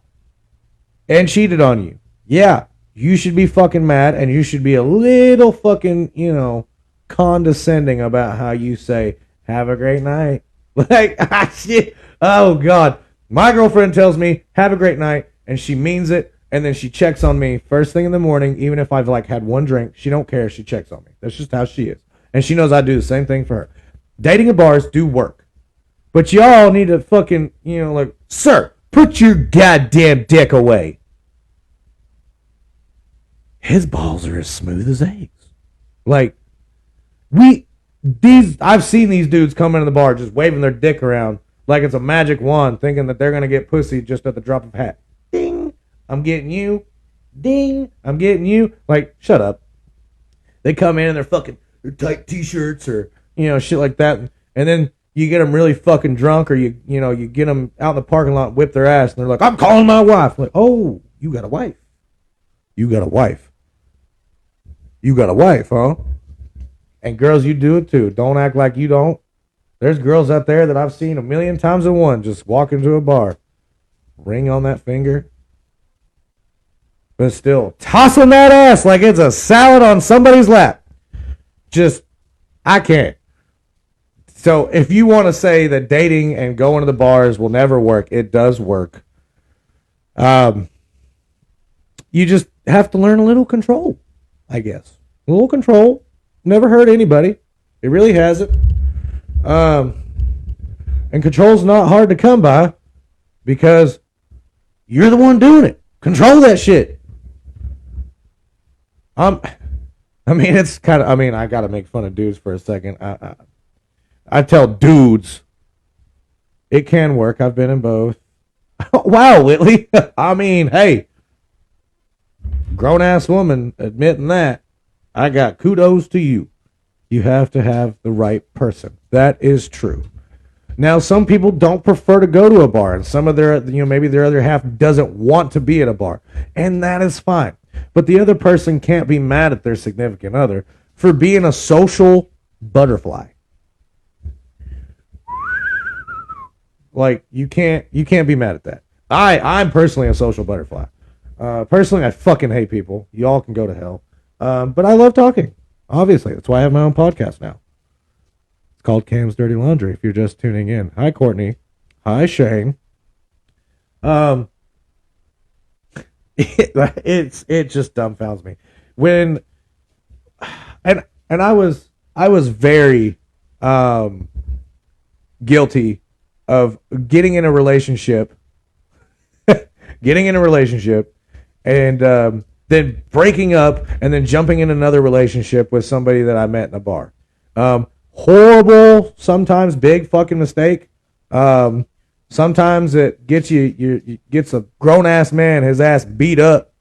and cheated on you, yeah, you should be fucking mad, and you should be a little fucking, condescending about how you say, have a great night. Like, shit. Oh, God. My girlfriend tells me, have a great night, and she means it. And then she checks on me first thing in the morning, even if I've, like, had one drink. She don't care. She checks on me. That's just how she is. And she knows I do the same thing for her. Dating at bars do work. But y'all need to fucking, like, sir, put your goddamn dick away. His balls are as smooth as eggs. Like, I've seen these dudes come into the bar just waving their dick around like it's a magic wand, thinking that they're going to get pussy just at the drop of a hat. Ding, I'm getting you. Ding, I'm getting you. Like, shut up. They come in and they're fucking tight t-shirts or, shit like that. And then you get them really fucking drunk, or you get them out in the parking lot, whip their ass, and they're like, I'm calling my wife. Like, oh, you got a wife. You got a wife. You got a wife, huh? And girls, you do it too. Don't act like you don't. There's girls out there that I've seen a million times in one just walk into a bar, ring on that finger, but still tossing that ass like it's a salad on somebody's lap. Just, I can't. So if you want to say that dating and going to the bars will never work, it does work. You just have to learn a little control, I guess. A little control. Never hurt anybody. It really hasn't. And control's not hard to come by because you're the one doing it. Control that shit. It's kind of, I got to make fun of dudes for a second. I tell dudes it can work. I've been in both. Wow, Whitley. Hey, grown ass woman admitting that. I got kudos to you. You have to have the right person. That is true. Now, some people don't prefer to go to a bar, and some of their, maybe their other half doesn't want to be at a bar, and that is fine. But the other person can't be mad at their significant other for being a social butterfly. Like, you can't be mad at that. I'm personally a social butterfly. Personally, I fucking hate people. Y'all can go to hell. But I love talking. Obviously, that's why I have my own podcast now. It's called Cam's Dirty Laundry, if you're just tuning in. Hi, Courtney. Hi, Shane. It just dumbfounds me. And I was very guilty of getting in a relationship and then breaking up and then jumping in another relationship with somebody that I met in a bar. Horrible, sometimes big fucking mistake. Sometimes it gets gets a grown ass man his ass beat up.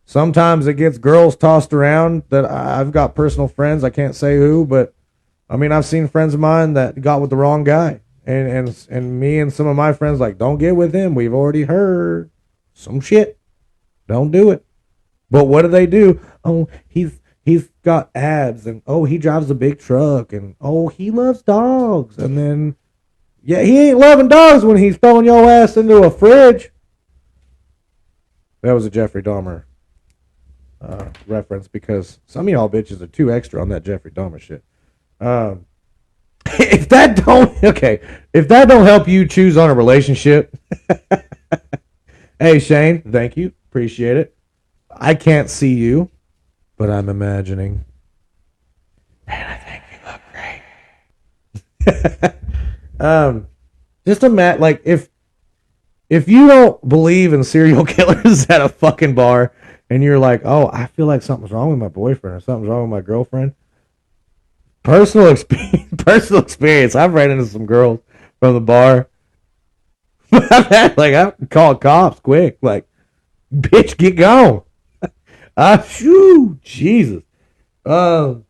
Sometimes it gets girls tossed around. That I've got personal friends, I can't say who, but I've seen friends of mine that got with the wrong guy, and me and some of my friends like, don't get with him. We've already heard some shit. Don't do it. But what do? Oh, he's got abs, and oh, he drives a big truck, and oh, he loves dogs, and then yeah, he ain't loving dogs when he's throwing your ass into a fridge. That was a Jeffrey Dahmer reference, because some of y'all bitches are too extra on that Jeffrey Dahmer shit. If that don't help you choose on a relationship, hey Shane, thank you, appreciate it. I can't see you, but I'm imagining, and I think you look great. Just imagine, like, if you don't believe in serial killers at a fucking bar, and you're like, oh, I feel like something's wrong with my boyfriend or something's wrong with my girlfriend. Personal experience. I've ran into some girls from the bar. I called cops quick. Like, bitch, get gone. Shoo, Jesus. But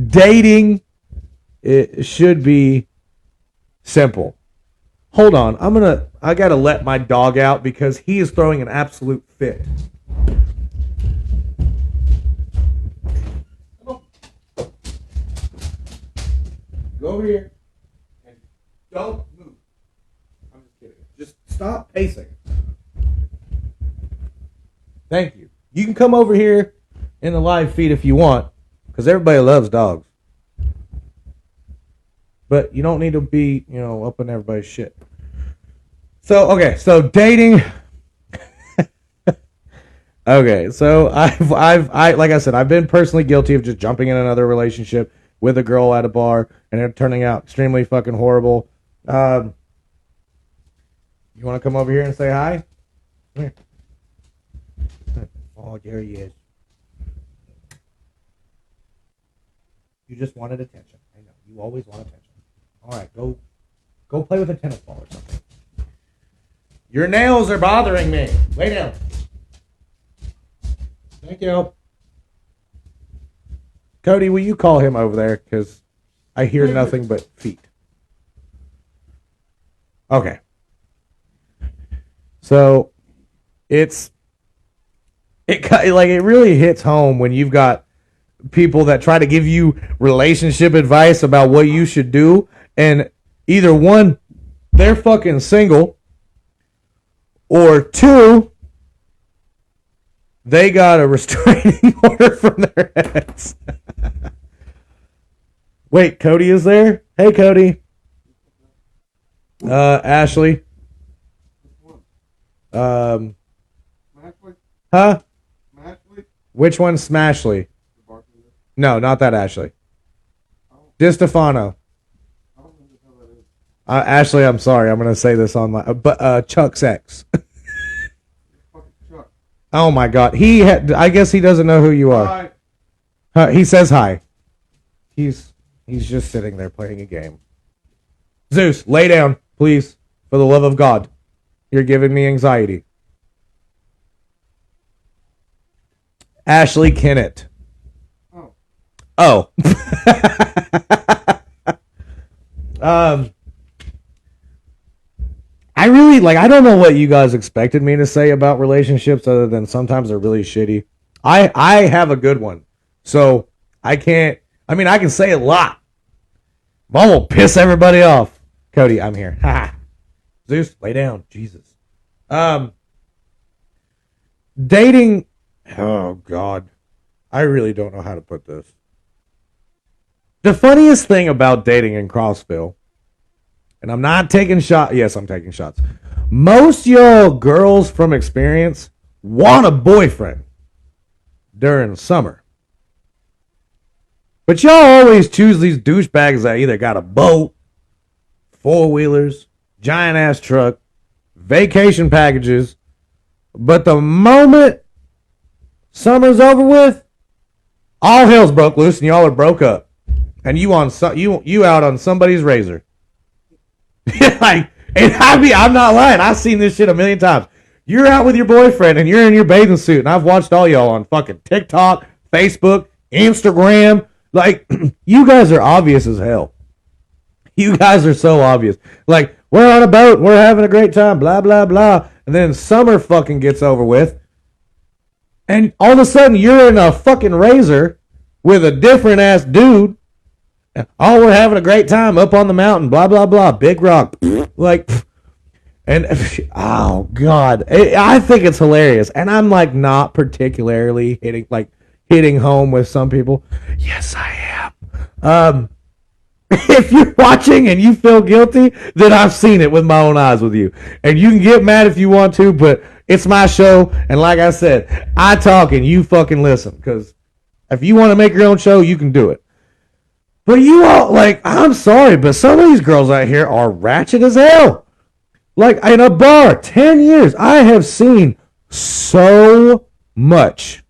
dating, it should be simple. Hold on, I gotta let my dog out because he is throwing an absolute fit. Go over here and don't move. I'm just kidding. Just stop pacing. Thank you. You can come over here in the live feed if you want, because everybody loves dogs. But you don't need to be, up in everybody's shit. So dating. Okay, so I've like I said, I've been personally guilty of just jumping in another relationship with a girl at a bar and it turning out extremely fucking horrible. You want to come over here and say hi? Come here. Oh, there he is. You just wanted attention. I know. You always want attention. All right, go play with a tennis ball or something. Your nails are bothering me. Lay down. Thank you. Cody, will you call him over there? Because I hear nothing but feet. Okay. So, it really hits home when you've got people that try to give you relationship advice about what you should do, and either one, they're fucking single, or two, they got a restraining order from their ex. Wait, Cody is there? Hey, Cody. Ashley. Huh? Which one's Smashley? No, not that Ashley. DiStefano. Ashley, I'm sorry. I'm going to say this online. But Chuck's ex. Oh, my God. I guess he doesn't know who you are. He says hi. He's just sitting there playing a game. Zeus, lay down, please. For the love of God. You're giving me anxiety. Ashley Kennett. Oh. I really, I don't know what you guys expected me to say about relationships other than sometimes they're really shitty. I have a good one. So, I can say a lot. But I will piss everybody off. Cody, I'm here. Zeus, lay down. Jesus. Dating. Oh, God. I really don't know how to put this. The funniest thing about dating in Crossville, and I'm not taking shots. Yes, I'm taking shots. Most y'all girls from experience want a boyfriend during summer. But y'all always choose these douchebags that either got a boat, four-wheelers, giant-ass truck, vacation packages. But the moment summer's over with, all hell's broke loose and y'all are broke up. And you out on somebody's razor. I'm not lying. I've seen this shit a million times. You're out with your boyfriend and you're in your bathing suit, and I've watched all y'all on fucking TikTok, Facebook, Instagram. You guys are obvious as hell. You guys are so obvious. We're on a boat, we're having a great time, blah, blah, blah. And then summer fucking gets over with. And all of a sudden, you're in a fucking razor with a different ass dude. Oh, we're having a great time up on the mountain, blah, blah, blah, big rock. And, oh, God. I think it's hilarious. And I'm, not particularly hitting home with some people. Yes, I am. If you're watching and you feel guilty, then I've seen it with my own eyes with you. And you can get mad if you want to, but it's my show. And like I said, I talk and you fucking listen. Because if you want to make your own show, you can do it. But you all, I'm sorry, but some of these girls out here are ratchet as hell. In a bar, 10 years, I have seen so much.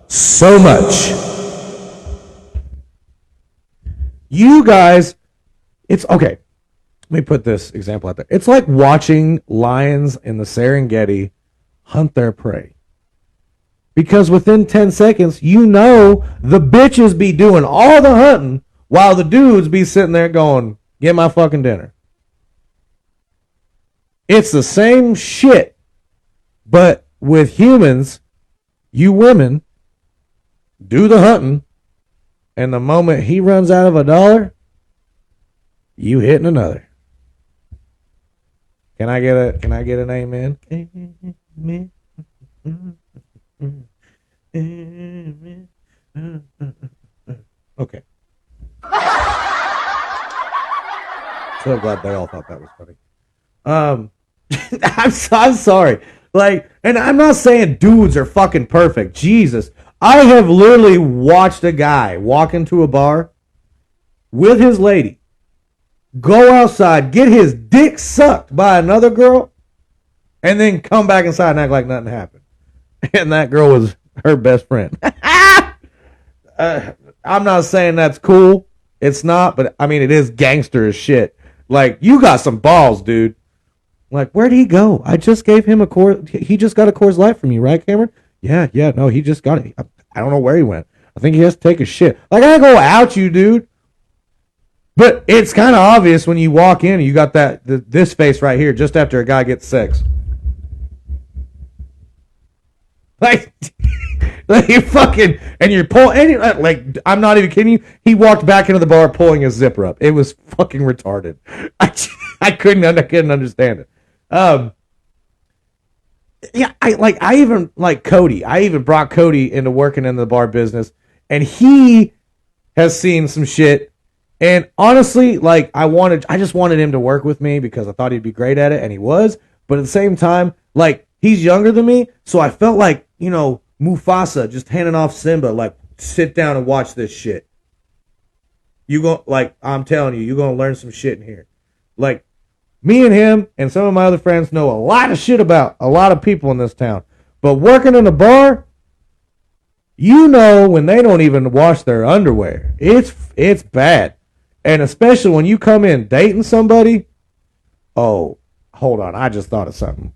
So much. You guys, it's okay. Let me put this example out there. It's like watching lions in the Serengeti hunt their prey. Because within 10 seconds, the bitches be doing all the hunting while the dudes be sitting there going, get my fucking dinner. It's the same shit, but with humans, you women do the hunting, and the moment he runs out of $1, you hitting another. Can I get an amen? Okay. So glad they all thought that was funny. I'm sorry. And I'm not saying dudes are fucking perfect. Jesus. I have literally watched a guy walk into a bar with his lady, go outside, get his dick sucked by another girl, and then come back inside and act like nothing happened. And that girl was her best friend. I'm not saying that's cool. It's not, but I mean, it is gangster as shit. Like, you got some balls, dude. Like, where'd he go? I just gave him a Coors. He just got a Coors Light from you, right, Cameron? Yeah, no, he just got it. I don't know where he went. I think he has to take a shit. Like, I go out you, dude. But it's kind of obvious when you walk in and you got this face right here just after a guy gets sex. Like, like you fucking, and you're pulling, like, I'm not even kidding you. He walked back into the bar pulling his zipper up. It was fucking retarded. I couldn't understand it. Yeah, I even like Cody. I even brought Cody into working in the bar business, and he has seen some shit. And honestly, like, I just wanted him to work with me because I thought he'd be great at it, and he was. But at the same time, like, he's younger than me, so I felt like, you know, Mufasa just handing off Simba, like, sit down and watch this shit. I'm telling you, you're gonna learn some shit in here. Like, me and him and some of my other friends know a lot of shit about a lot of people in this town. But working in a bar, you know when they don't even wash their underwear. It's bad. And especially when you come in dating somebody. Oh, hold on. I just thought of something.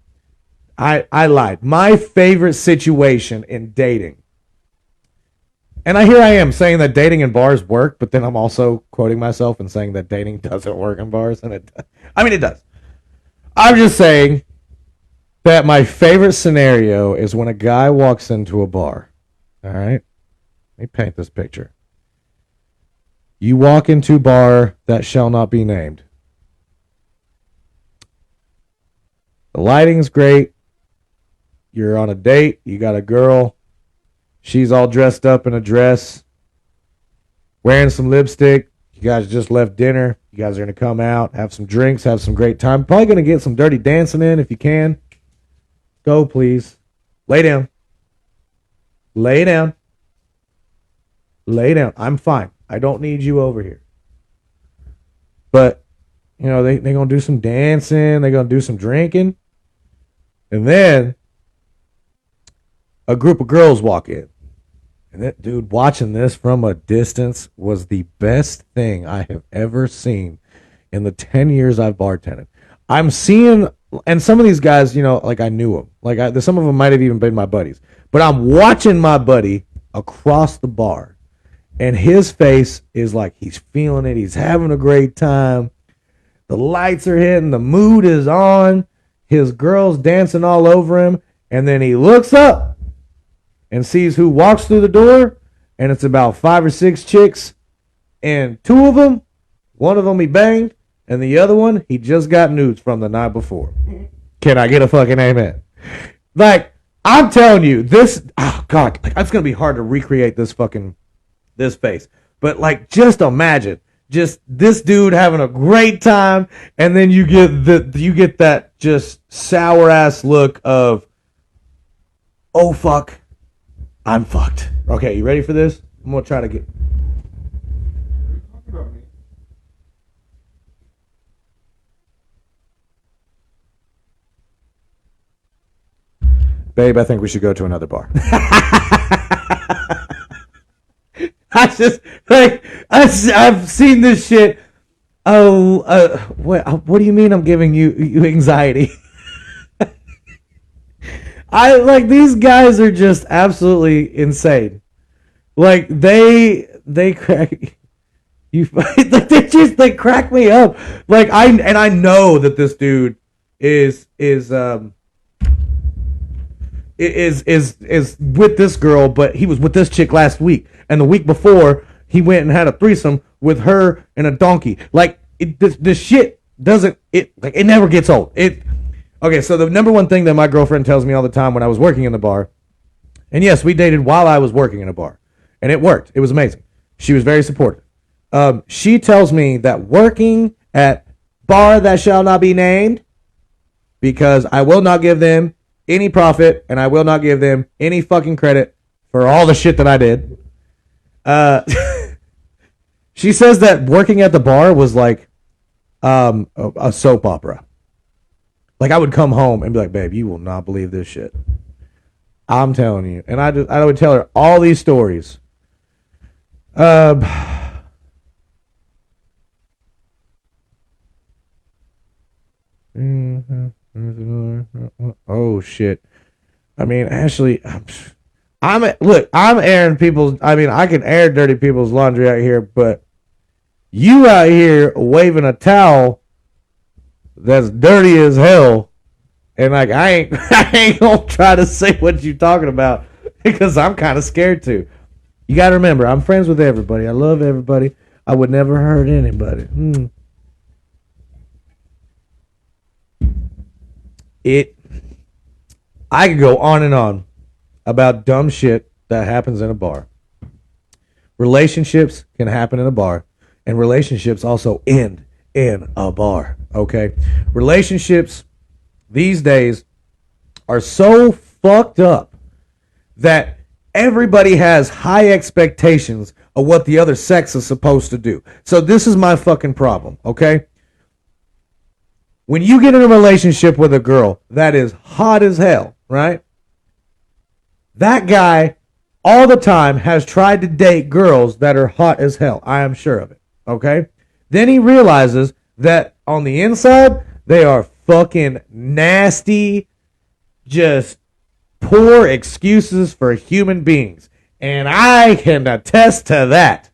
I lied. My favorite situation in dating. And here I am saying that dating in bars work, but then I'm also quoting myself and saying that dating doesn't work in bars. And it does. I'm just saying that my favorite scenario is when a guy walks into a bar. All right? Let me paint this picture. You walk into a bar that shall not be named. The lighting's great. You're on a date. You got a girl. She's all dressed up in a dress, wearing some lipstick. You guys just left dinner. You guys are going to come out, have some drinks, have some great time. Probably going to get some dirty dancing in if you can. Go, please. Lay down. Lay down. Lay down. I'm fine. I don't need you over here. But, you know, they're going to do some dancing. They're going to do some drinking. And then a group of girls walk in. And that dude, watching this from a distance was the best thing I have ever seen in the 10 years I've bartended. I'm seeing, and some of these guys, you know, like I knew them. Like some of them might have even been my buddies. But I'm watching my buddy across the bar. And his face is like he's feeling it. He's having a great time. The lights are hitting. The mood is on. His girl's dancing all over him. And then he looks up and sees who walks through the door, and it's about 5 or 6 chicks, and 2 of them, one of them he banged, and the other one he just got nudes from the night before. Can I get a fucking amen? Like, I'm telling you, this, oh God, like, it's gonna be hard to recreate this face. But like, just imagine, just this dude having a great time, and then you get that just sour ass look of, oh fuck, I'm fucked. Okay, you ready for this? I'm gonna try to get. Babe, I think we should go to another bar. I've seen this shit. Oh, what do you mean I'm giving you anxiety? These guys are just absolutely insane. Like they crack you. Like they crack me up. Like I know that this dude is with this girl, but he was with this chick last week, and the week before he went and had a threesome with her and a donkey. Like this shit doesn't it never gets old. Okay, so the number one thing that my girlfriend tells me all the time when I was working in the bar, and yes, we dated while I was working in a bar, and it worked. It was amazing. She was very supportive. She tells me that working at bar that shall not be named, because I will not give them any profit, and I will not give them any fucking credit for all the shit that I did. She says that working at the bar was like a soap opera. Like I would come home and be like, babe, you will not believe this shit. I'm telling you. And I would tell her all these stories. Oh shit. I mean, Ashley, I'm airing people's. I mean, I can air dirty people's laundry out here, but you out here waving a towel that's dirty as hell, and like I ain't gonna try to say what you talking about because I'm kind of scared too. You gotta remember, I'm friends with everybody. I love everybody. I would never hurt anybody. I could go on and on about dumb shit that happens in a bar. Relationships can happen in a bar, and relationships also end in a bar, okay? Relationships these days are so fucked up that everybody has high expectations of what the other sex is supposed to do. So this is my fucking problem, okay? When you get in a relationship with a girl that is hot as hell, right? That guy all the time has tried to date girls that are hot as hell. I am sure of it, okay? Then he realizes that on the inside, they are fucking nasty, just poor excuses for human beings. And I can attest to that.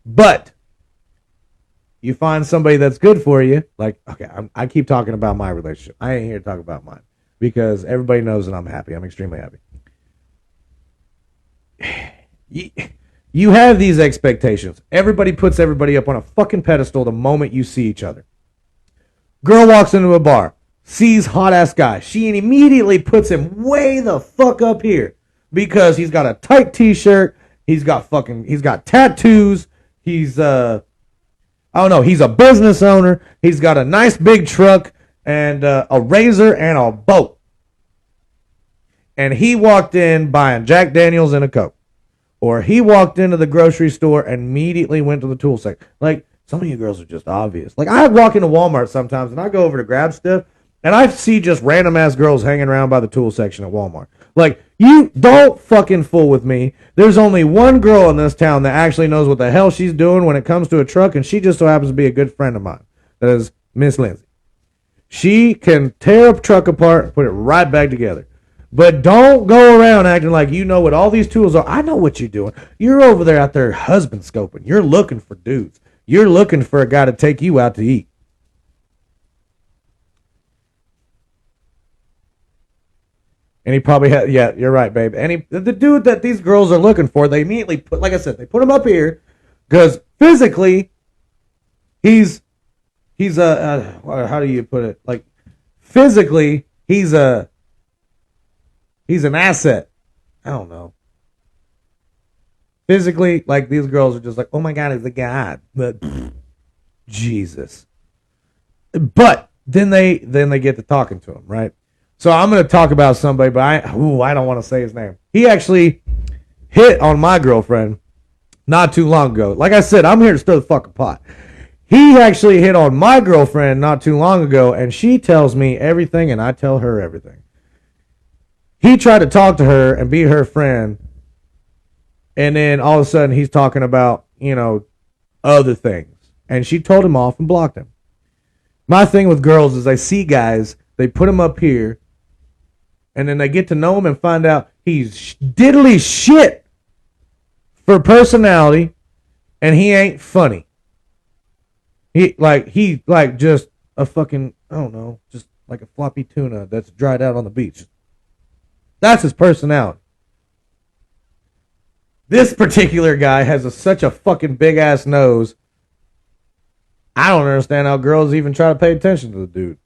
But you find somebody that's good for you, like, okay, I keep talking about my relationship. I ain't here to talk about mine because everybody knows that I'm happy. I'm extremely happy. You have these expectations. Everybody puts everybody up on a fucking pedestal the moment you see each other. Girl walks into a bar, sees hot ass guy. She immediately puts him way the fuck up here because he's got a tight t-shirt. He's got tattoos. He's he's a business owner. He's got a nice big truck and a razor and a boat. And he walked in buying Jack Daniels and a Coke. Or he walked into the grocery store and immediately went to the tool section. Like, some of you girls are just obvious. Like, I walk into Walmart sometimes and I go over to grab stuff and I see just random ass girls hanging around by the tool section at Walmart. Like, you don't fucking fool with me. There's only one girl in this town that actually knows what the hell she's doing when it comes to a truck, and she just so happens to be a good friend of mine. That is Miss Lindsay. She can tear a truck apart and put it right back together. But don't go around acting like you know what all these tools are. I know what you're doing. You're over there out there husband scoping. You're looking for dudes. You're looking for a guy to take you out to eat. And he probably had, yeah, you're right, babe. And the dude that these girls are looking for, they immediately put, like I said, they put him up here because physically, he's how do you put it? Like, physically, he's an asset. I don't know. Physically, like, these girls are just like, oh my God, he's a god. But Jesus. But then they get to talking to him, right? So I'm going to talk about somebody, but I don't want to say his name. He actually hit on my girlfriend not too long ago. Like I said, I'm here to stir the fucking pot. He actually hit on my girlfriend not too long ago, and she tells me everything, and I tell her everything. He tried to talk to her and be her friend, and then all of a sudden he's talking about, other things. And she told him off and blocked him. My thing with girls is I see guys, they put him up here, and then they get to know him and find out he's diddly shit for personality, and he ain't funny. He just a fucking, I don't know, just like a floppy tuna that's dried out on the beach. That's his personality. This particular guy has such a fucking big ass nose. I don't understand how girls even try to pay attention to the dude.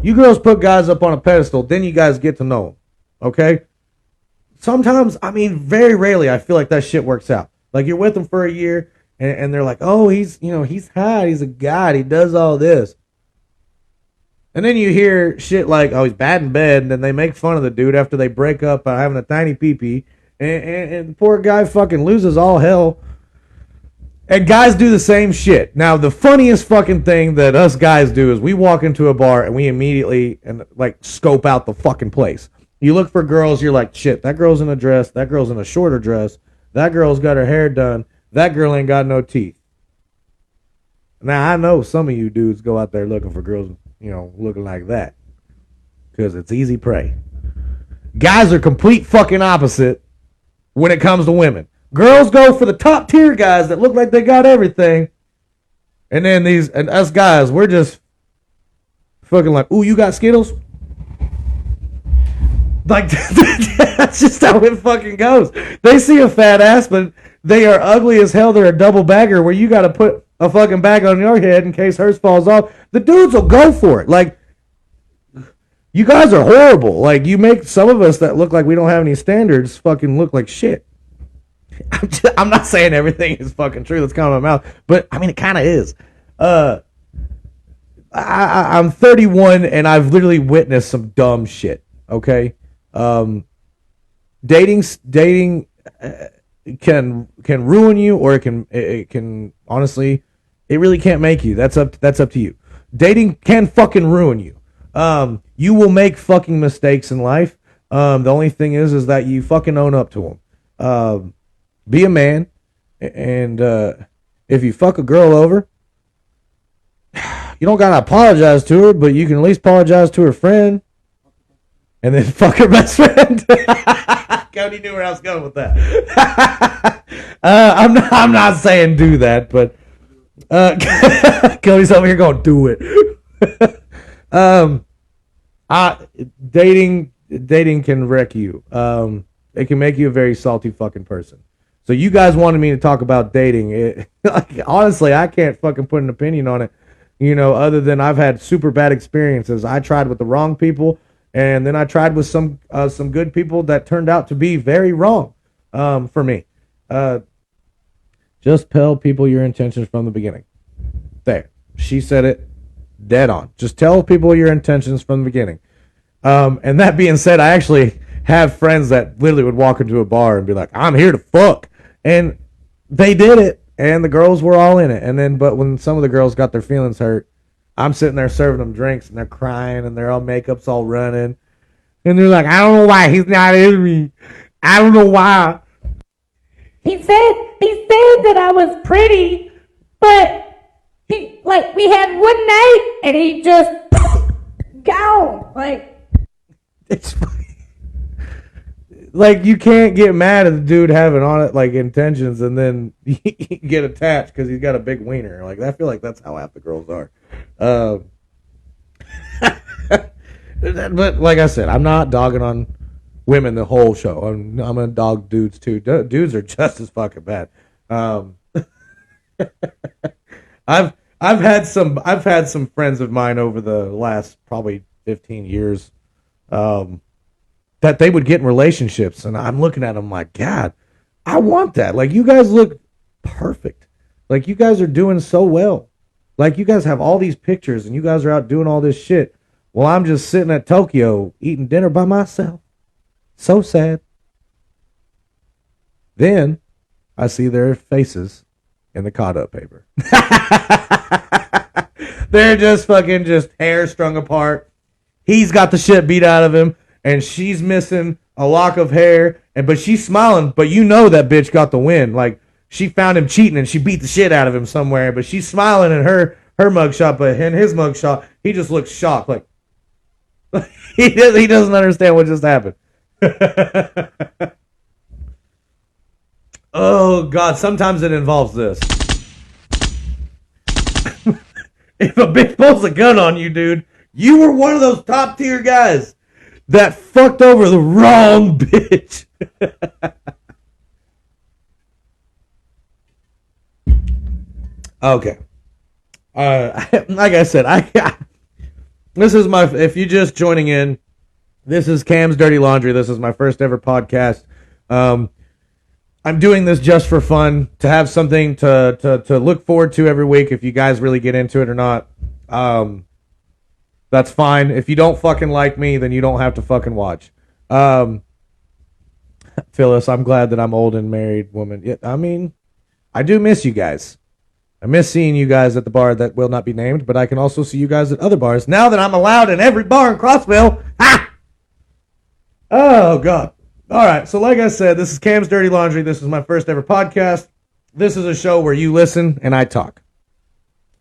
You girls put guys up on a pedestal, then you guys get to know them. Okay? Sometimes, very rarely, I feel like that shit works out. Like, you're with them for a year, and they're like, oh, he's hot, he's a god, he does all this. And then you hear shit like, oh, he's bad in bed, and then they make fun of the dude after they break up by having a tiny pee-pee, and the poor guy fucking loses all hell. And guys do the same shit. Now, the funniest fucking thing that us guys do is we walk into a bar and we immediately scope out the fucking place. You look for girls, you're like, shit, that girl's in a dress, that girl's in a shorter dress, that girl's got her hair done, that girl ain't got no teeth. Now, I know some of you dudes go out there looking for girls, looking like that. Because it's easy prey. Guys are complete fucking opposite when it comes to women. Girls go for the top tier guys that look like they got everything. And then us guys, we're just fucking like, ooh, you got Skittles? Like, that's just how it fucking goes. They see a fat ass, but they are ugly as hell. They're a double bagger where you got to put a fucking bag on your head in case hers falls off. The dudes will go for it. Like, you guys are horrible. Like, you make some of us that look like we don't have any standards fucking look like shit. I'm not saying everything is fucking true that's coming out of my mouth, but I mean, it kind of is. I'm 31 and I've literally witnessed some dumb shit. Okay. Dating can ruin you, or it can honestly, it really can't make you. That's up to you. Dating can fucking ruin you. You will make fucking mistakes in life. The only thing is that you fucking own up to them. Be a man, and if you fuck a girl over, you don't gotta apologize to her, but you can at least apologize to her friend, and then fuck her best friend. Cody knew where I was going with that. I'm not saying do that, but Cody's over here going, do it. Dating can wreck you. It can make you a very salty fucking person. So you guys wanted me to talk about dating. Honestly, I can't fucking put an opinion on it, other than I've had super bad experiences. I tried with the wrong people, and then I tried with some good people that turned out to be very wrong for me. Just tell people your intentions from the beginning. There. She said it dead on. Just tell people your intentions from the beginning. And that being said, I actually have friends that literally would walk into a bar and be like, I'm here to fuck. And they did it, and the girls were all in it. But when some of the girls got their feelings hurt, I'm sitting there serving them drinks, and they're crying, and their all makeup's all running. And they're like, I don't know why he's not in me. I don't know why. He said that I was pretty, but we had one night, and he just gone. It's funny. Like, you can't get mad at the dude having on it intentions, and then you get attached because he's got a big wiener. Like, I feel like that's how half the girls are. But like I said, I'm not dogging on women the whole show. I'm gonna dog dudes too. Dudes are just as fucking bad. I've had some friends of mine over the last probably 15 years. That they would get in relationships, and I'm looking at them like, God, I want that. Like, you guys look perfect. Like, you guys are doing so well. Like, you guys have all these pictures, and you guys are out doing all this shit. Well, I'm just sitting at Tokyo eating dinner by myself. So sad. Then I see their faces in the caught-up paper. They're just hair strung apart. He's got the shit beat out of him. And she's missing a lock of hair, but she's smiling, but that bitch got the win. Like, she found him cheating and she beat the shit out of him somewhere, but she's smiling in her mugshot, but in his mugshot, he just looks shocked. Like, he doesn't understand what just happened. Oh, God, sometimes it involves this. If a bitch pulls a gun on you, dude, you were one of those top tier guys that fucked over the wrong bitch. Okay. Like I said, this is if you're just joining in, this is Cam's Dirty Laundry. This is my first ever podcast. I'm doing this just for fun, to have something to look forward to every week, if you guys really get into it or not. That's fine. If you don't fucking like me, then you don't have to fucking watch. Phyllis, I'm glad that I'm old and married woman. Yeah, I mean, I do miss you guys. I miss seeing you guys at the bar that will not be named, but I can also see you guys at other bars now that I'm allowed in every bar in Crossville. Ha! Oh, God. All right, so like I said, this is Cam's Dirty Laundry. This is my first ever podcast. This is a show where you listen and I talk.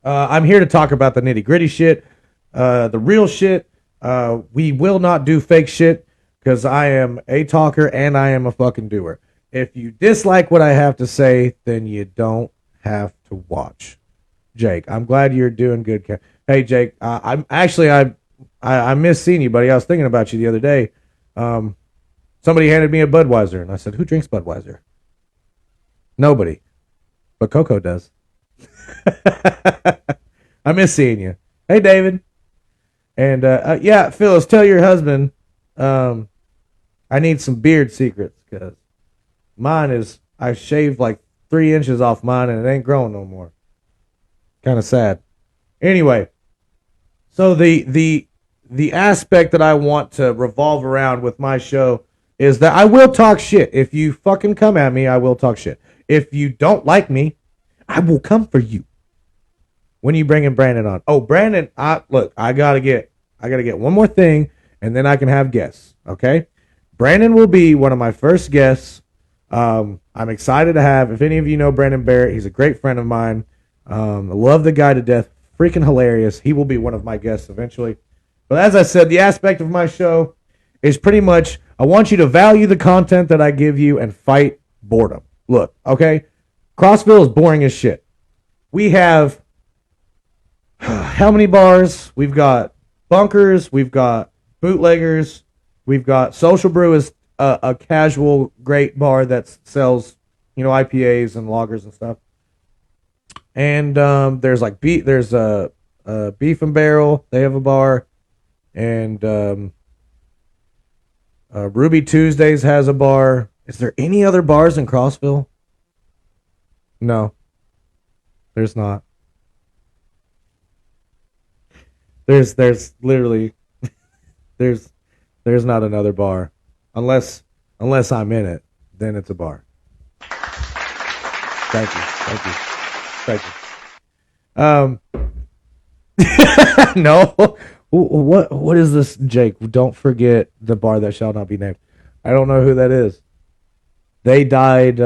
I'm here to talk about the nitty-gritty shit, the real shit. We will not do fake shit because I am a talker and I am a fucking doer. If you dislike what I have to say, then you don't have to watch. Jake, I'm glad you're doing good. Hey, Jake, I'm actually I miss seeing you, buddy. I was thinking about you the other day. Somebody handed me a Budweiser, and I said, "Who drinks Budweiser?" Nobody, but Coco does. I miss seeing you. Hey, David, and yeah, Phyllis, tell your husband I need some beard secrets because mine is I shaved like 3 inches off mine and it ain't growing no more. Kind of sad. Anyway, so the aspect that I want to revolve around with my show is that I will talk shit. If you fucking come at me, I will talk shit. If you don't like me, I will come for you. When are you bringing Brandon on? Oh, Brandon, look, I gotta get one more thing, and then I can have guests. Okay, Brandon will be one of my first guests. I'm excited to have. If any of you know Brandon Barrett, he's a great friend of mine. I love the guy to death. Freaking hilarious. He will be one of my guests eventually. But as I said, the aspect of my show is pretty much I want you to value the content that I give you and fight boredom. Look, okay, Crossville is boring as shit. We have how many bars? We've got Bunkers. We've got Bootleggers. We've got Social Brew is a casual great bar that sells, IPAs and lagers and stuff. And there's like Beef and Barrel. They have a bar, and Ruby Tuesdays has a bar. Is there any other bars in Crossville? No, there's not. There's literally there's not another bar unless I'm in it. Then it's a bar. Thank you. No. What is this, Jake? Don't forget the bar that shall not be named. I don't know who that is. They died.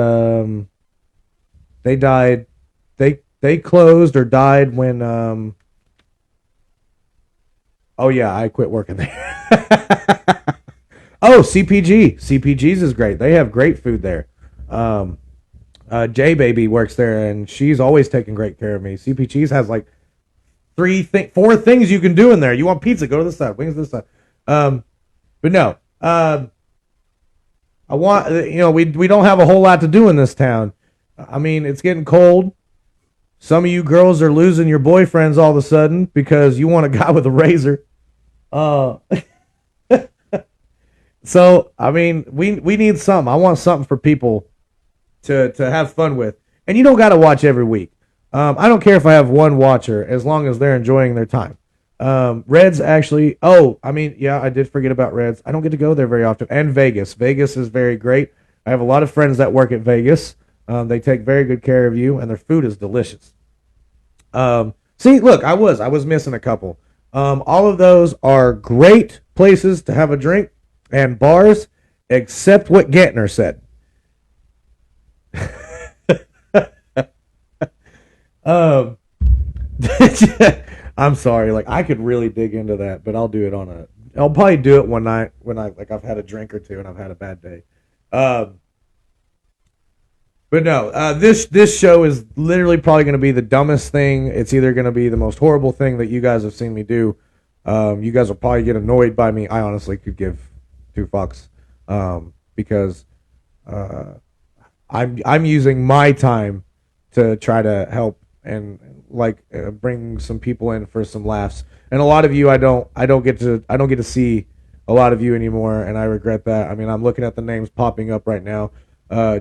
They closed or died when. Oh yeah, I quit working there. Oh, CPG. CPG's is great. They have great food there. J Baby works there, and she's always taking great care of me. CPG's has like 4 things you can do in there. You want pizza? Go to this side. Wings this side. But no. I want, we don't have a whole lot to do in this town. I mean, it's getting cold. Some of you girls are losing your boyfriends all of a sudden because you want a guy with a razor. So, I mean, we need something. I want something for people to have fun with. And you don't got to watch every week. I don't care if I have one watcher as long as they're enjoying their time. Reds actually, I did forget about Reds. I don't get to go there very often. And Vegas. Vegas is very great. I have a lot of friends that work at Vegas. They take very good care of you, and their food is delicious. See, look, I was missing a couple. All of those are great places to have a drink and bars, except what Gentner said. I'm sorry. Like, I could really dig into that, but I'll do it I'll probably do it one night when I've had a drink or two and I've had a bad day. But no, this show is literally probably going to be the dumbest thing. It's either going to be the most horrible thing that you guys have seen me do. You guys will probably get annoyed by me. I honestly could give 2 fucks, because I'm using my time to try to help and bring some people in for some laughs. And a lot of you I don't get to see a lot of you anymore, and I regret that. I mean, I'm looking at the names popping up right now.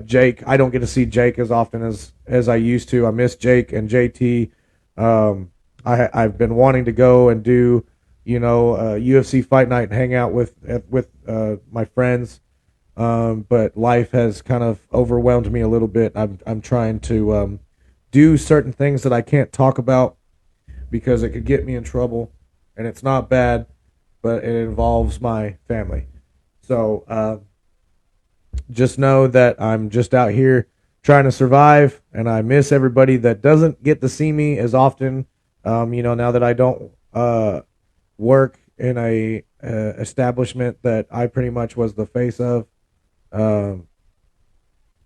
Jake, I don't get to see Jake as often as I used to. I miss Jake and JT. I've been wanting to go and do, UFC fight night and hang out with my friends. But life has kind of overwhelmed me a little bit. I'm trying to do certain things that I can't talk about because it could get me in trouble, and it's not bad, but it involves my family. So just know that I'm just out here trying to survive, and I miss everybody that doesn't get to see me as often. Now that I don't work in a establishment that I pretty much was the face of.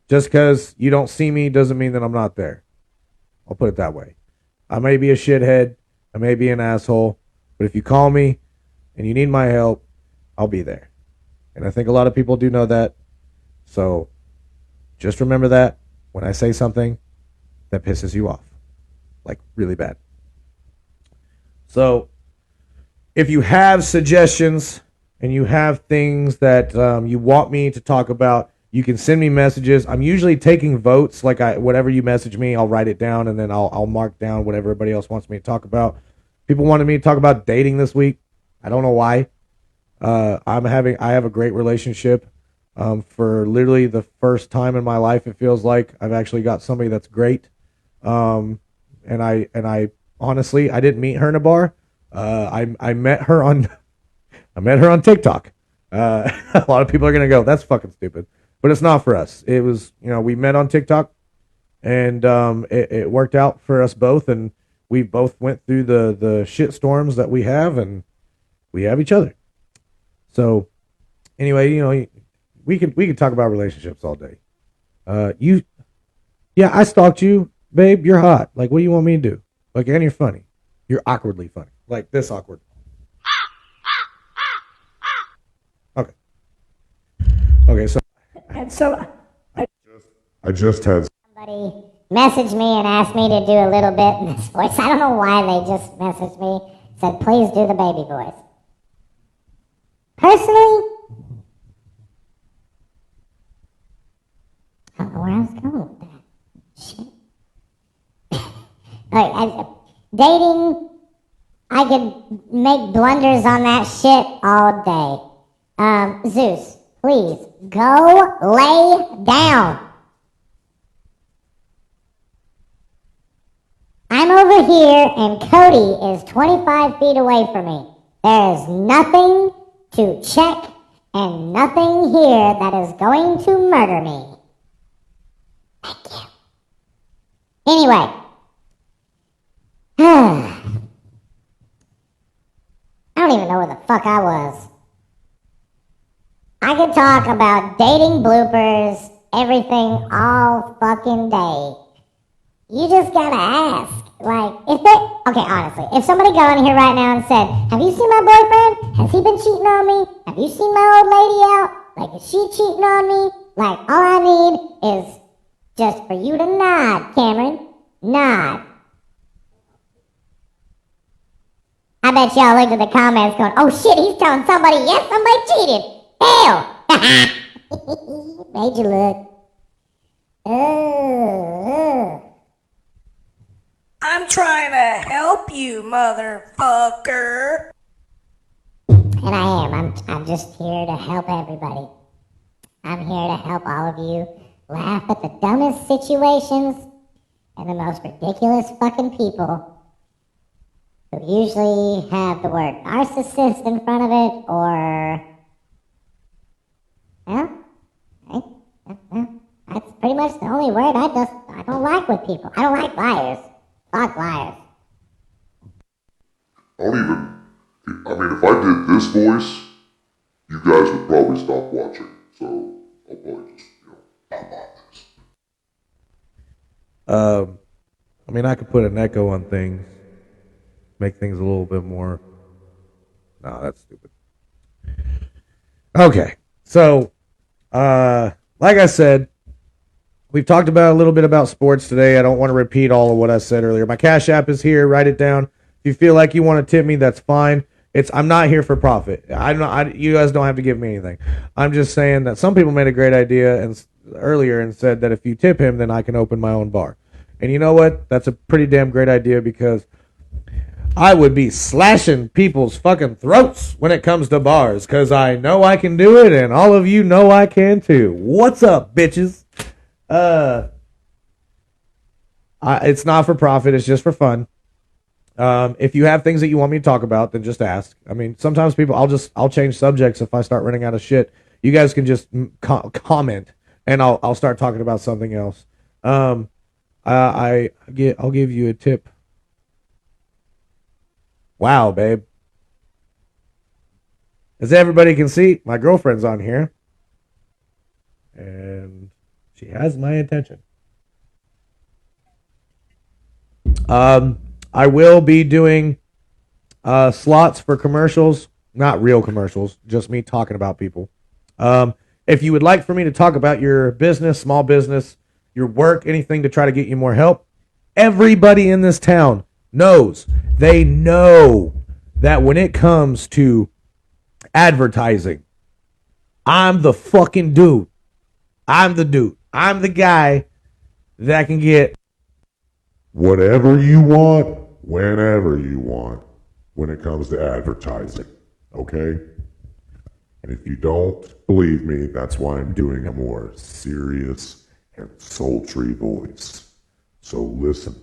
Just because you don't see me doesn't mean that I'm not there. I'll put it that way. I may be a shithead, I may be an asshole, but if you call me and you need my help, I'll be there. And I think a lot of people do know that. So just remember that when I say something that pisses you off, like really bad. So if you have suggestions and you have things that you want me to talk about, you can send me messages. I'm usually taking votes. Whatever you message me, I'll write it down, and then I'll mark down what everybody else wants me to talk about. People wanted me to talk about dating this week. I don't know why. I have a great relationship. For literally the first time in my life, it feels like I've actually got somebody that's great. And I honestly, I didn't meet her in a bar. I met her on TikTok. A lot of people are gonna go, that's fucking stupid, but it's not for us. It was, we met on TikTok, and it worked out for us both, and we both went through the shit storms that we have, and we have each other. So anyway, we could talk about relationships all day. I stalked you, babe. You're hot. Like, what do you want me to do? Like, and you're funny. You're awkwardly funny. Like this awkward. Okay, so. And so I just had Somebody messaged me and asked me to do a little bit in this voice. I don't know why they just messaged me. Said, please do the baby voice. Personally, I don't know where I was going with that. Shit. Dating, I could make blunders on that shit all day. Zeus, please, go lay down. I'm over here and Cody is 25 feet away from me. There is nothing to check and nothing here that is going to murder me. Thank you. Anyway. I don't even know where the fuck I was. I could talk about dating bloopers, everything all fucking day. You just gotta ask. Honestly, if somebody got on here right now and said, have you seen my boyfriend? Has he been cheating on me? Have you seen my old lady out? Like, is she cheating on me? Like, all I need is just for you to nod, Cameron. Nod. I bet y'all looked at the comments going, oh shit, he's telling somebody, yes, somebody cheated. Hell. Made you look. I'm trying to help you, motherfucker. And I am. I'm just here to help everybody. I'm here to help all of you laugh at the dumbest situations and the most ridiculous fucking people who usually have the word narcissist in front of it, or... that's pretty much the only word I don't like with people. I don't like liars. Fuck liars. if I did this voice, you guys would probably stop watching. So I'll probably just, not mind this. I could put an echo on things, make things a little bit more. No, that's stupid. Okay, so, like I said, we've talked about a little bit about sports today. I don't want to repeat all of what I said earlier. My Cash App is here. Write it down. If you feel like you want to tip me, that's fine. I'm not here for profit. You guys don't have to give me anything. I'm just saying that some people made a great idea earlier and said that if you tip him, then I can open my own bar. And you know what? That's a pretty damn great idea, because I would be slashing people's fucking throats when it comes to bars, because I know I can do it, and all of you know I can too. What's up, bitches? It's not for profit. It's just for fun. If you have things that you want me to talk about, then just ask. I mean, sometimes people, I'll change subjects if I start running out of shit. You guys can just comment, and I'll start talking about something else. I'll give you a tip. Wow, babe. As everybody can see, my girlfriend's on here, and she has my attention. I will be doing slots for commercials, not real commercials, just me talking about people. If you would like for me to talk about your business, small business, your work, anything to try to get you more help, everybody in this town knows. They know that when it comes to advertising, I'm the fucking dude. I'm the dude. I'm the guy that can get whatever you want, whenever you want, when it comes to advertising, okay? And if you don't believe me, that's why I'm doing a more serious and sultry voice. So listen,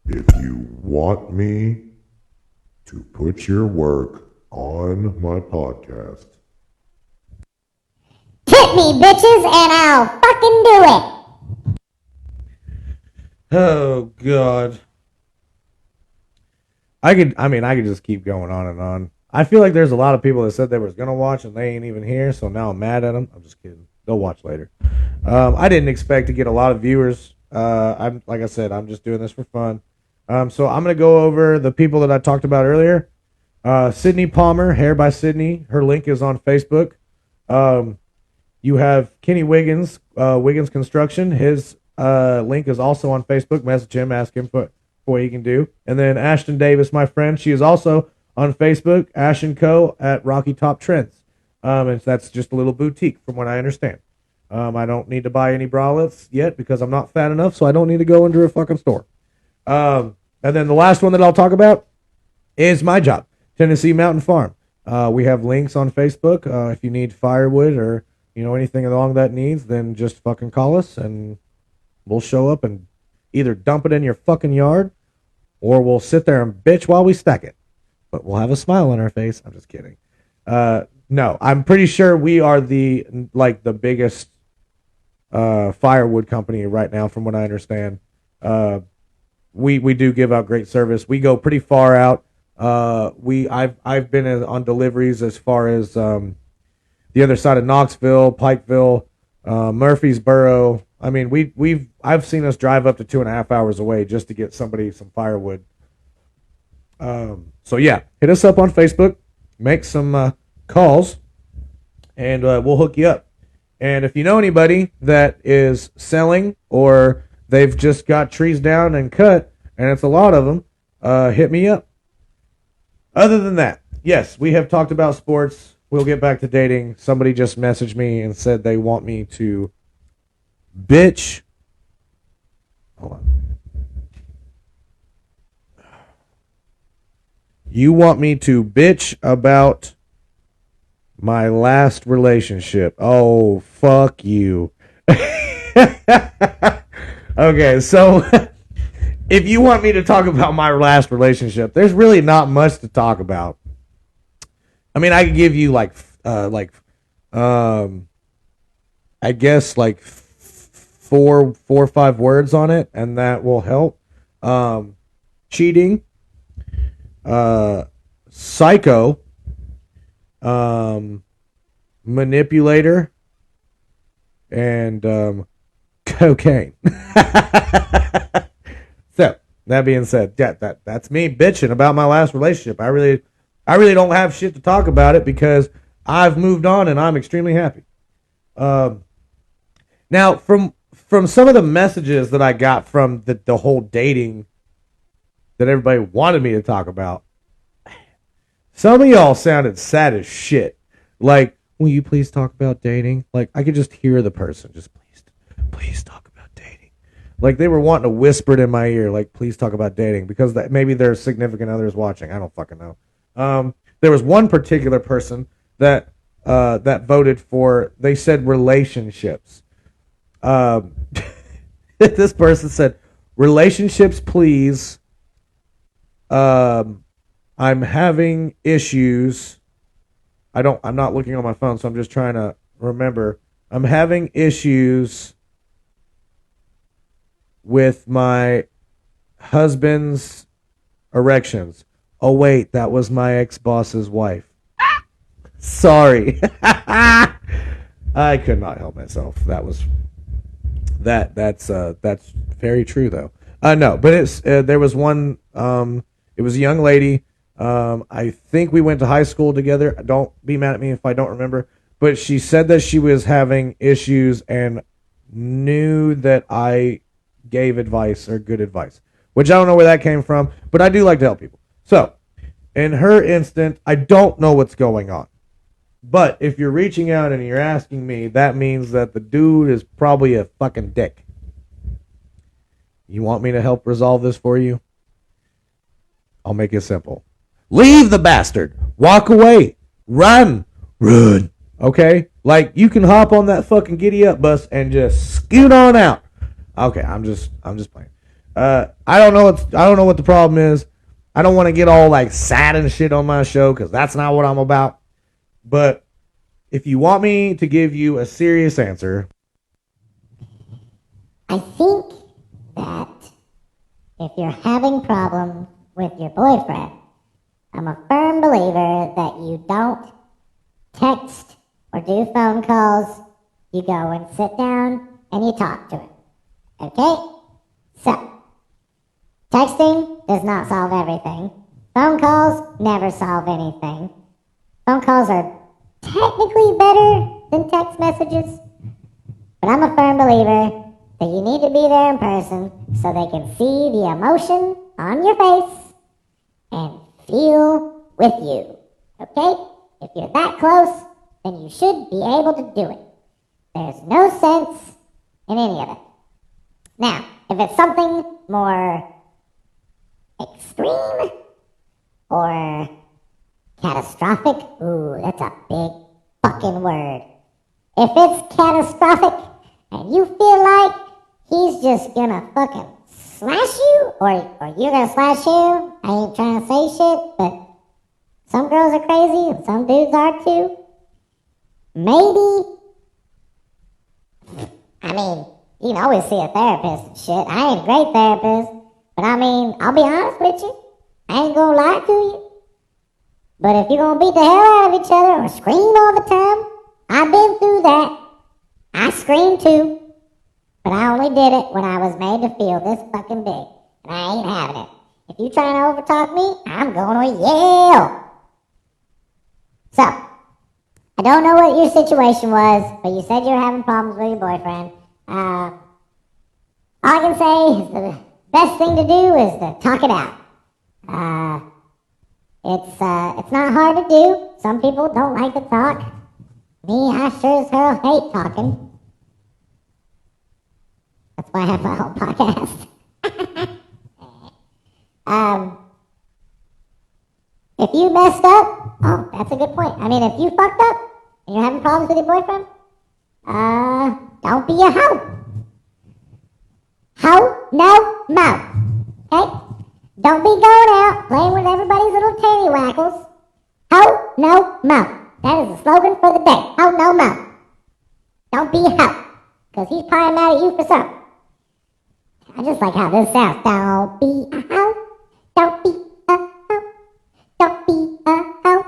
if you want me to put your work on my podcast, Tip me, bitches, and I'll fucking do it. Oh God. I could just keep going on and on. I feel like there's a lot of people that said they was gonna watch and they ain't even here, so now I'm mad at them. I'm just kidding. They'll watch later. I didn't expect to get a lot of viewers. Like I said, I'm just doing this for fun. So I'm gonna go over the people that I talked about earlier. Sydney Palmer, Hair by Sydney. Her link is on Facebook. You have Kenny Wiggins, Wiggins Construction. His link is also on Facebook. Message him, ask him for what he can do. And then Ashton Davis, my friend, she is also on Facebook, Ash & Co. at Rocky Top Trends. And that's just a little boutique from what I understand. I don't need to buy any bralettes yet because I'm not fat enough, so I don't need to go into a fucking store. And then the last one that I'll talk about is my job, Tennessee Mountain Farm. We have links on Facebook. If you need firewood or anything along that needs, then just fucking call us and we'll show up and either dump it in your fucking yard or we'll sit there and bitch while we stack it. But we'll have a smile on our face. I'm just kidding. No, I'm pretty sure we are the biggest firewood company right now, from what I understand. We do give out great service. We go pretty far out. I've been on deliveries as far as the other side of Knoxville, Pikeville, Murfreesboro. I mean, I've seen us drive up to 2.5 hours away just to get somebody some firewood. So yeah, hit us up on Facebook, make some calls, and we'll hook you up. And if you know anybody that is selling or they've just got trees down and cut, and it's a lot of them, hit me up. Other than that, yes, we have talked about sports. We'll get back to dating. Somebody just messaged me and said they want me to bitch. Hold on. You want me to bitch about my last relationship. Oh, fuck you. Okay, so if you want me to talk about my last relationship, there's really not much to talk about. I mean, I could give you I guess four or five words on it, and that will help. Cheating, psycho, manipulator, and cocaine. So that being said, yeah, that's me bitching about my last relationship. I really don't have shit to talk about it because I've moved on and I'm extremely happy. Now, from some of the messages that I got from the whole dating that everybody wanted me to talk about, some of y'all sounded sad as shit. Like, will you please talk about dating? Like, I could just hear the person just please talk about dating. Like they were wanting to whisper it in my ear, like, please talk about dating, because maybe their significant others watching. I don't fucking know. There was one particular person that that voted for. They said relationships. This person said relationships, please. I'm having issues. I'm not looking on my phone, so I'm just trying to remember. I'm having issues with my husband's erections. Oh wait, that was my ex-boss's wife. Sorry. I could not help myself. That's very true though. No, but it's there was one it was a young lady. I think we went to high school together. Don't be mad at me if I don't remember, but she said that she was having issues and knew that I gave advice or good advice, which I don't know where that came from, but I do like to help people. So, in her instant, I don't know what's going on. But if you're reaching out and you're asking me, that means that the dude is probably a fucking dick. You want me to help resolve this for you? I'll make it simple. Leave the bastard. Walk away. Run. Okay? Like, you can hop on that fucking giddy up bus and just scoot on out. Okay, I'm just playing. I don't know what the problem is. I don't want to get all like sad and shit on my show because that's not what I'm about. But if you want me to give you a serious answer, I think that if you're having problems with your boyfriend, I'm a firm believer that you don't text or do phone calls. You go and sit down and you talk to him. Okay? So, texting does not solve everything. Phone calls never solve anything. Phone calls are technically better than text messages, but I'm a firm believer that you need to be there in person so they can see the emotion on your face and feel with you. Okay? If you're that close, then you should be able to do it. There's no sense in any of it. Now, if it's something more extreme or catastrophic, ooh, that's a big fucking word. If it's catastrophic and you feel like he's just gonna fucking slash you or you're gonna slash him, I ain't trying to say shit, but some girls are crazy and some dudes are too. Maybe, I mean, you can always see a therapist and shit. I ain't a great therapist, but I mean, I'll be honest with you. I ain't gonna lie to you. But if you're gonna beat the hell out of each other or scream all the time, I've been through that. I screamed too. But I only did it when I was made to feel this fucking big. And I ain't having it. If you trying to overtalk me, I'm gonna yell. So, I don't know what your situation was, but you said you're having problems with your boyfriend. All I can say is the best thing to do is to talk it out. It's not hard to do. Some people don't like to talk. Me, I sure as hell hate talking. That's why I have my own podcast. If you messed up, oh, that's a good point. I mean, if you fucked up and you're having problems with your boyfriend, don't be a hoe. Hoe, no, mo. Okay? Don't be going out playing with everybody's little tanny-wackles. Hoe, no, mo. That is the slogan for the day. Hoe, no, mo. Don't be a hoe. Because he's probably mad at you for something. I just like how this sounds. Don't be a hoe. Don't be a hoe. Don't be a hoe.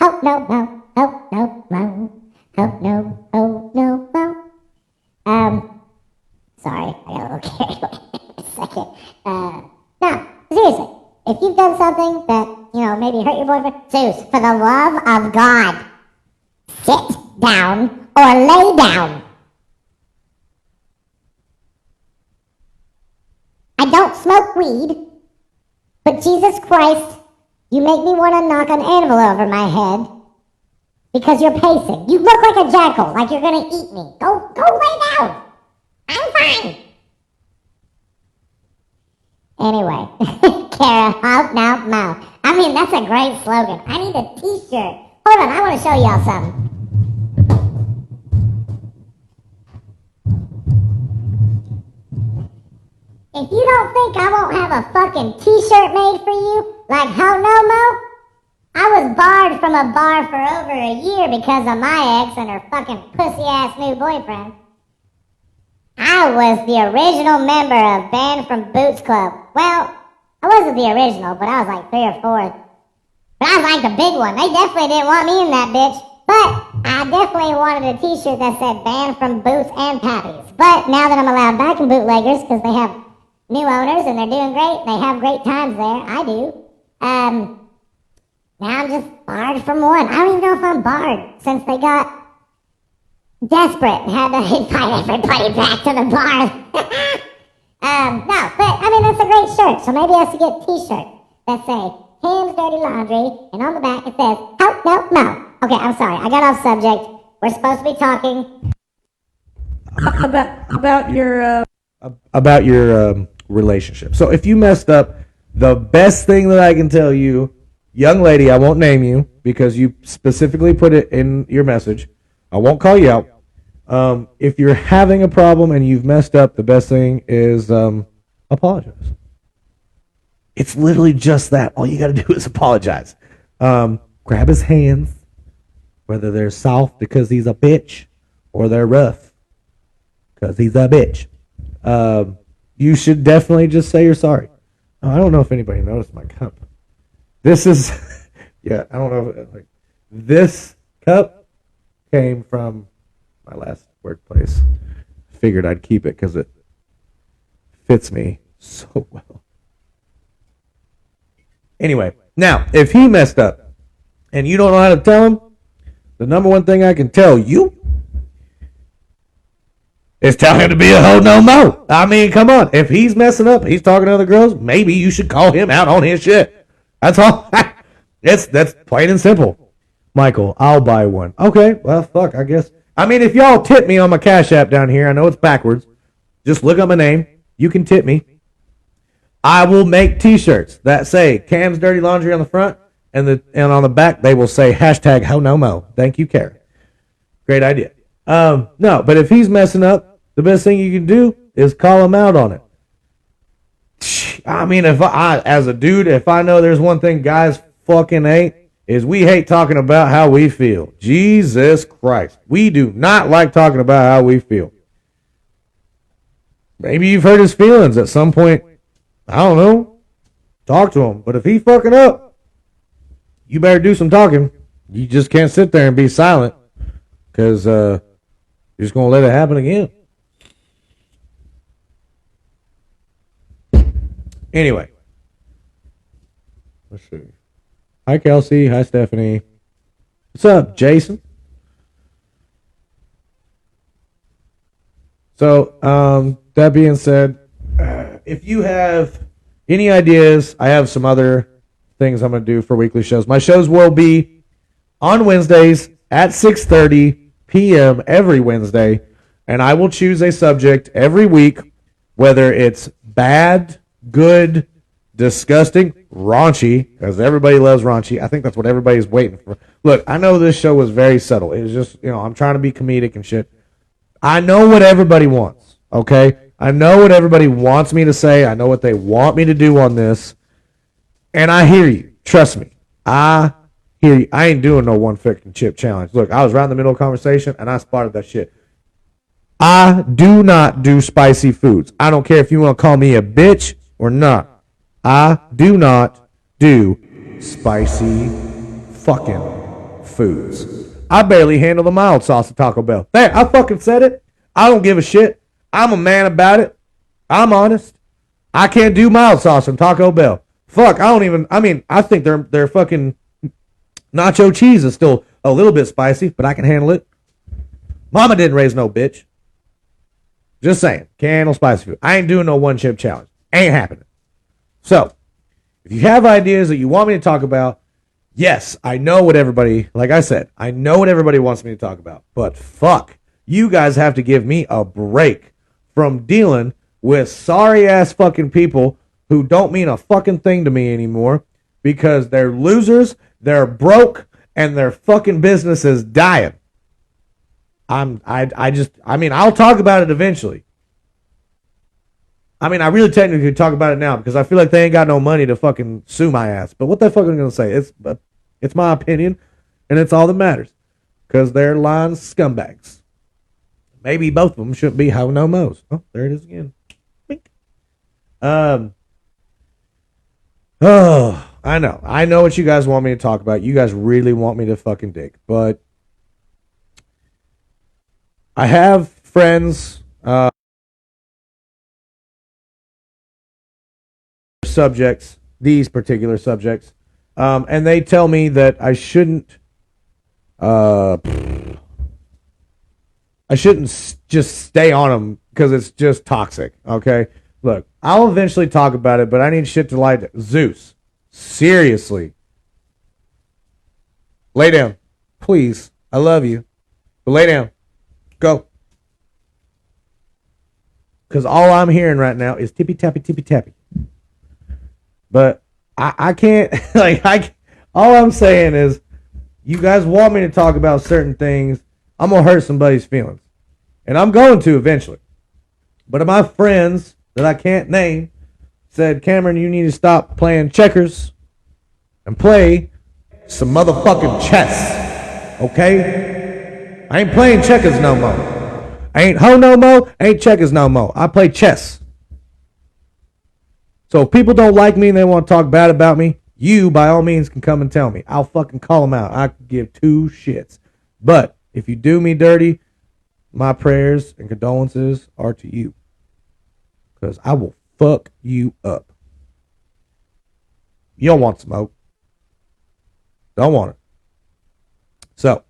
Hoe, no, mo. Hoe, no, mo. Hoe, no, ho, no, mo. Sorry, I got a little carried away for a second. No, seriously, if you've done something that, maybe hurt your boyfriend, Zeus, for the love of God, sit down or lay down. I don't smoke weed, but Jesus Christ, you make me want to knock an anvil over my head because you're pacing. You look like a jackal, like you're going to eat me. Go lay down. I'm fine. Anyway, Kara, hope no mo. I mean, that's a great slogan. I need a t-shirt. Hold on, I want to show y'all something. If you don't think I won't have a fucking t-shirt made for you, like ho no mo, I was barred from a bar for over a year because of my ex and her fucking pussy-ass new boyfriend. I was the original member of Band from Boots Club. Well, I wasn't the original, but I was like 3 or 4. But I was like the big one. They definitely didn't want me in that bitch. But I definitely wanted a t-shirt that said Band from Boots and Pappies. But now that I'm allowed back in Bootleggers because they have new owners and they're doing great, they have great times there, I do. Now I'm just barred from one. I don't even know if I'm barred since they got desperate and had to invite everybody back to the bar. No, but I mean, that's a great shirt, so maybe I should get a t-shirt that say, Cam's Dirty Laundry, and on the back it says, oh, no. Okay, I'm sorry, I got off subject. We're supposed to be talking about your relationship. So if you messed up, the best thing that I can tell you, young lady, I won't name you because you specifically put it in your message. I won't call you out. If you're having a problem and you've messed up, the best thing is apologize. It's literally just that. All you got to do is apologize. Grab his hands, whether they're soft because he's a bitch or they're rough because he's a bitch. You should definitely just say you're sorry. Oh, I don't know if anybody noticed my cup. This is, yeah, I don't know. Like, this cup came from my last workplace. Figured I'd keep it because it fits me so well. Anyway, now, if he messed up and you don't know how to tell him, the number one thing I can tell you is tell him to be a hoe no mo. I mean, come on. If he's messing up, he's talking to other girls, maybe you should call him out on his shit. That's all. That's plain and simple. Michael, I'll buy one. Okay, well, fuck, I guess. I mean, if y'all tip me on my Cash App down here, I know it's backwards. Just look up my name. You can tip me. I will make t-shirts that say Cam's Dirty Laundry on the front, and on the back they will say hashtag how no mo. Thank you, Karen. Great idea. No, but if he's messing up, the best thing you can do is call him out on it. I mean, if I, as a dude, if I know there's one thing guys fucking hate, is we hate talking about how we feel. Jesus Christ. We do not like talking about how we feel. Maybe you've hurt his feelings at some point. I don't know. Talk to him. But if he fucking up, you better do some talking. You just can't sit there and be silent because you're just going to let it happen again. Anyway. Let's see. Hi, Kelsey. Hi, Stephanie. What's up, Jason? So, that being said, if you have any ideas, I have some other things I'm going to do for weekly shows. My shows will be on Wednesdays at 6:30 p.m. every Wednesday, and I will choose a subject every week, whether it's bad, good, disgusting, raunchy, because everybody loves raunchy. I think that's what everybody's waiting for. Look, I know this show was very subtle. It was just, I'm trying to be comedic and shit. I know what everybody wants, okay? I know what everybody wants me to say. I know what they want me to do on this. And I hear you. Trust me. I hear you. I ain't doing no one fucking chip challenge. Look, I was right in the middle of the conversation, and I spotted that shit. I do not do spicy foods. I don't care if you want to call me a bitch or not. I do not do spicy fucking foods. I barely handle the mild sauce at Taco Bell. There, I fucking said it. I don't give a shit. I'm a man about it. I'm honest. I can't do mild sauce from Taco Bell. Fuck, I think their fucking nacho cheese is still a little bit spicy, but I can handle it. Mama didn't raise no bitch. Just saying. Can't handle spicy food. I ain't doing no one chip challenge. Ain't happening. So, if you have ideas that you want me to talk about, yes, I know what everybody, like I said, I know what everybody wants me to talk about. But fuck, you guys have to give me a break from dealing with sorry-ass fucking people who don't mean a fucking thing to me anymore because they're losers, they're broke, and their fucking business is dying. I'll talk about it eventually. I mean, I really technically talk about it now because I feel like they ain't got no money to fucking sue my ass. But what the fuck am I gonna say? It's my opinion, and it's all that matters because they're lying scumbags. Maybe both of them shouldn't be how no mo's. Oh, there it is again. Bink. Oh, I know what you guys want me to talk about. You guys really want me to fucking dig, but I have friends. Subjects, these particular subjects, and they tell me that I shouldn't just stay on them because it's just toxic. Okay, look, I'll eventually talk about it, but I need shit to light. Zeus, seriously, lay down, please. I love you, but lay down, go, because all I'm hearing right now is tippy tappy, tippy tappy. But I can't, all I'm saying is, you guys want me to talk about certain things, I'm going to hurt somebody's feelings. And I'm going to eventually. But my friends that I can't name said, Cameron, you need to stop playing checkers and play some motherfucking chess. Okay? I ain't playing checkers no more. I ain't ho no more, ain't checkers no more. I play chess. So if people don't like me and they want to talk bad about me, you, by all means, can come and tell me. I'll fucking call them out. I can give two shits. But if you do me dirty, my prayers and condolences are to you. Because I will fuck you up. You don't want smoke. Don't want it. So,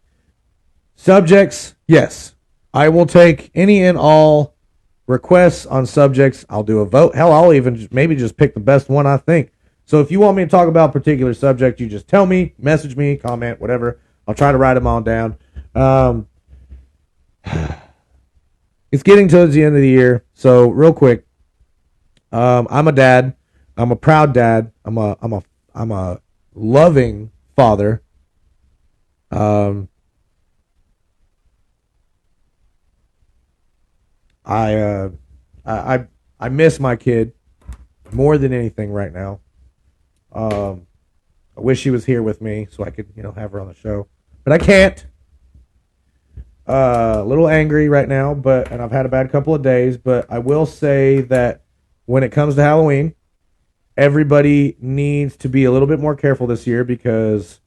subjects, yes. I will take any and all requests on subjects. I'll do a vote. Hell, I'll even maybe just pick the best one I think. So if you want me to talk about a particular subject, you just tell me, message me, comment, whatever. I'll try to write them all down. It's getting towards the end of the year, so real quick, I'm a dad. I'm a proud dad. I'm a loving father. I miss my kid more than anything right now. I wish she was here with me so I could, have her on the show, but I can't. A little angry right now, and I've had a bad couple of days, but I will say that when it comes to Halloween, everybody needs to be a little bit more careful this year because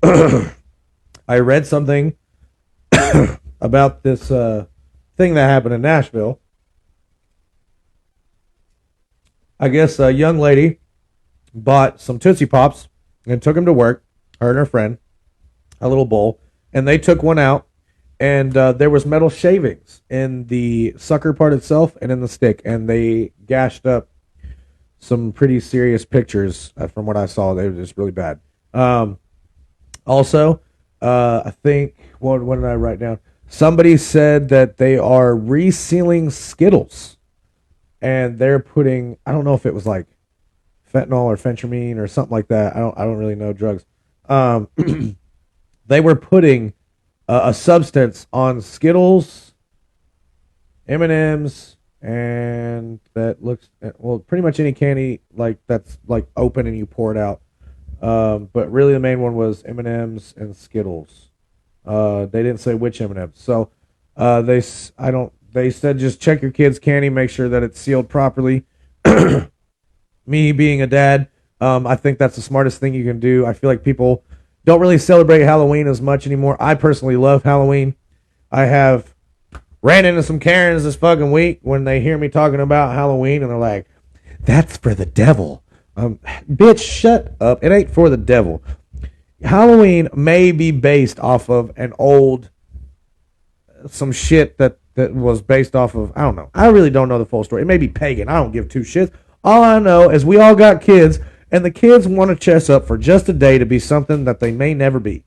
I read something about this thing that happened in Nashville. I guess a young lady bought some Tootsie Pops and took them to work, her and her friend, a little bowl, and they took one out, and there was metal shavings in the sucker part itself and in the stick, and they gashed up some pretty serious pictures from what I saw. They were just really bad. Also, I think, what did I write down? Somebody said that they are resealing Skittles, and they're putting, I don't know if it was like fentanyl or phentermine or something like that. I don't really know drugs. They were putting a substance on Skittles, M&Ms, and that looks, well, pretty much any candy like that's like open and you pour it out. But really the main one was M&Ms and Skittles. They didn't say which M&Ms. So they said just check your kids' candy, make sure that it's sealed properly. Me being a dad, I think that's the smartest thing you can do. I feel like people don't really celebrate Halloween as much anymore. I personally love Halloween. I have ran into some Karens this fucking week when they hear me talking about Halloween and they're like, that's for the devil. Bitch, shut up. It ain't for the devil. Halloween may be based off of some shit that was based off of, I don't know. I really don't know the full story. It may be pagan. I don't give two shits. All I know is we all got kids, and the kids want to chess up for just a day to be something that they may never be.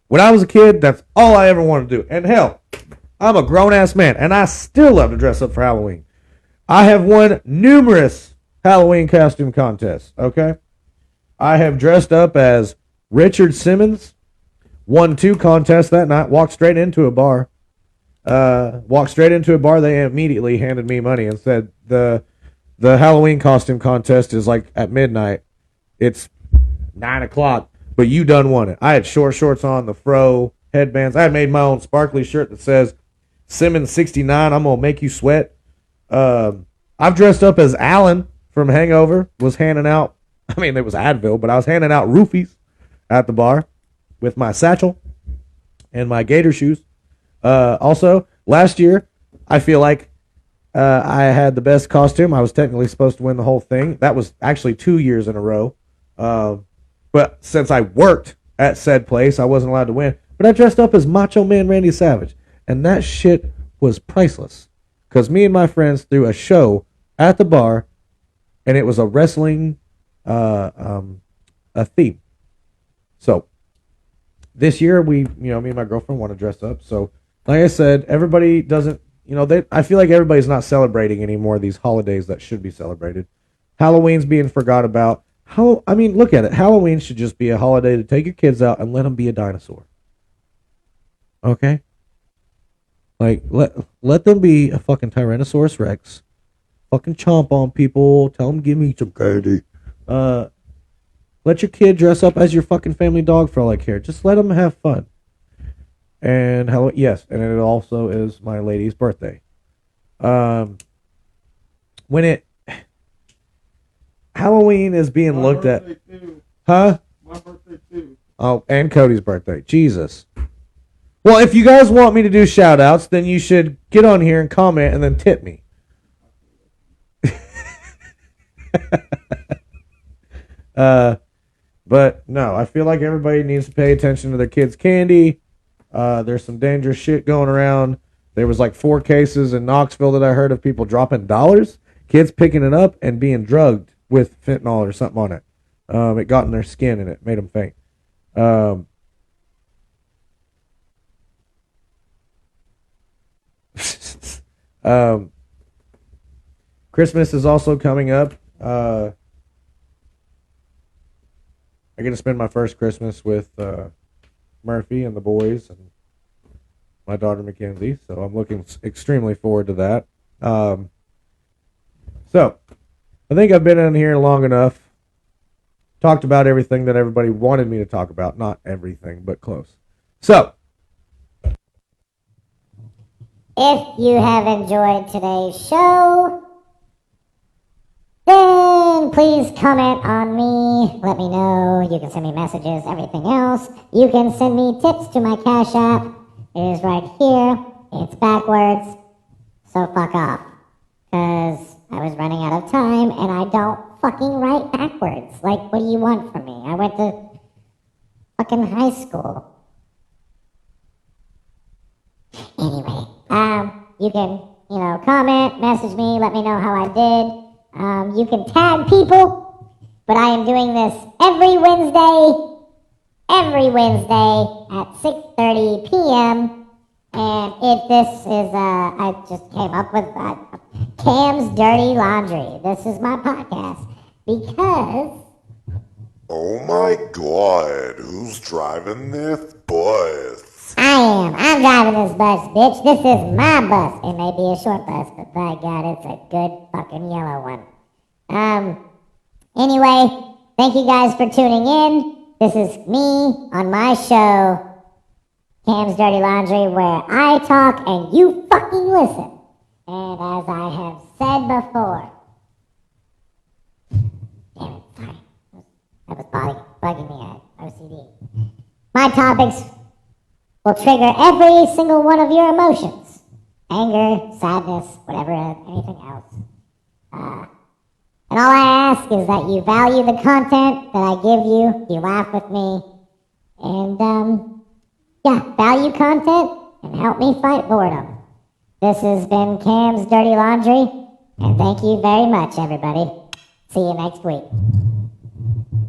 When I was a kid, that's all I ever wanted to do. And hell, I'm a grown-ass man, and I still love to dress up for Halloween. I have won numerous Halloween costume contest, okay? I have dressed up as Richard Simmons, won 2 contests that night, walked straight into a bar. They immediately handed me money and said the Halloween costume contest is like at midnight. It's 9 o'clock, but you done won it. I had short shorts on, the fro, headbands. I had made my own sparkly shirt that says Simmons 69, I'm gonna make you sweat. I've dressed up as Alan from Hangover, was handing out, I mean, it was Advil, but I was handing out roofies at the bar with my satchel and my gator shoes. Also, last year, I feel like I had the best costume. I was technically supposed to win the whole thing. That was actually 2 years in a row. But since I worked at said place, I wasn't allowed to win. But I dressed up as Macho Man Randy Savage, and that shit was priceless. Because me and my friends threw a show at the bar, and it was a wrestling a theme. So this year, me and my girlfriend want to dress up. So like I said, everybody doesn't, I feel like everybody's not celebrating anymore these holidays that should be celebrated. Halloween's being forgot about. Look at it. Halloween should just be a holiday to take your kids out and let them be a dinosaur. Okay? Like, let them be a fucking Tyrannosaurus Rex. Fucking chomp on people. Tell them, give me some candy. Let your kid dress up as your fucking family dog for all I care. Just let them have fun. And yes, and it also is my lady's birthday. Halloween is being looked at. Huh? My birthday too. Oh, and Cody's birthday. Jesus. Well, if you guys want me to do shout outs, then you should get on here and comment and then tip me. But no, I feel like everybody needs to pay attention to their kids' candy. There's some dangerous shit going around. There was like 4 cases in Knoxville that I heard of people dropping dollars, kids picking it up and being drugged with fentanyl or something on it. It got in their skin and it made them faint. Christmas is also coming up. I get to spend my first Christmas with Murphy and the boys and my daughter Mackenzie, so I'm looking extremely forward to that. So I think I've been in here long enough. Talked about everything that everybody wanted me to talk about. Not everything, but close. So If you have enjoyed today's show, then please comment on me. Let me know. You can send me messages, everything else. You can send me tips to my Cash App. It is right here. It's backwards. So fuck off. Because I was running out of time and I don't fucking write backwards. Like, what do you want from me? I went to fucking high school. Anyway, you can, comment, message me, let me know how I did. You can tag people, but I am doing this every Wednesday at 6:30 p.m. And this is, I just came up with Cam's Dirty Laundry. This is my podcast because... Oh my god, who's driving this bus? I am. I'm driving this bus, bitch. This is my bus. It may be a short bus, but by God, it's a good fucking yellow one. Anyway, thank you guys for tuning in. This is me on my show, Cam's Dirty Laundry, where I talk and you fucking listen. And as I have said before... Damn it, sorry. That was bugging me. I had OCD. My topics will trigger every single one of your emotions. Anger, sadness, whatever, anything else. And all I ask is that you value the content that I give you, you laugh with me, and, value content and help me fight boredom. This has been Cam's Dirty Laundry, and thank you very much, everybody. See you next week.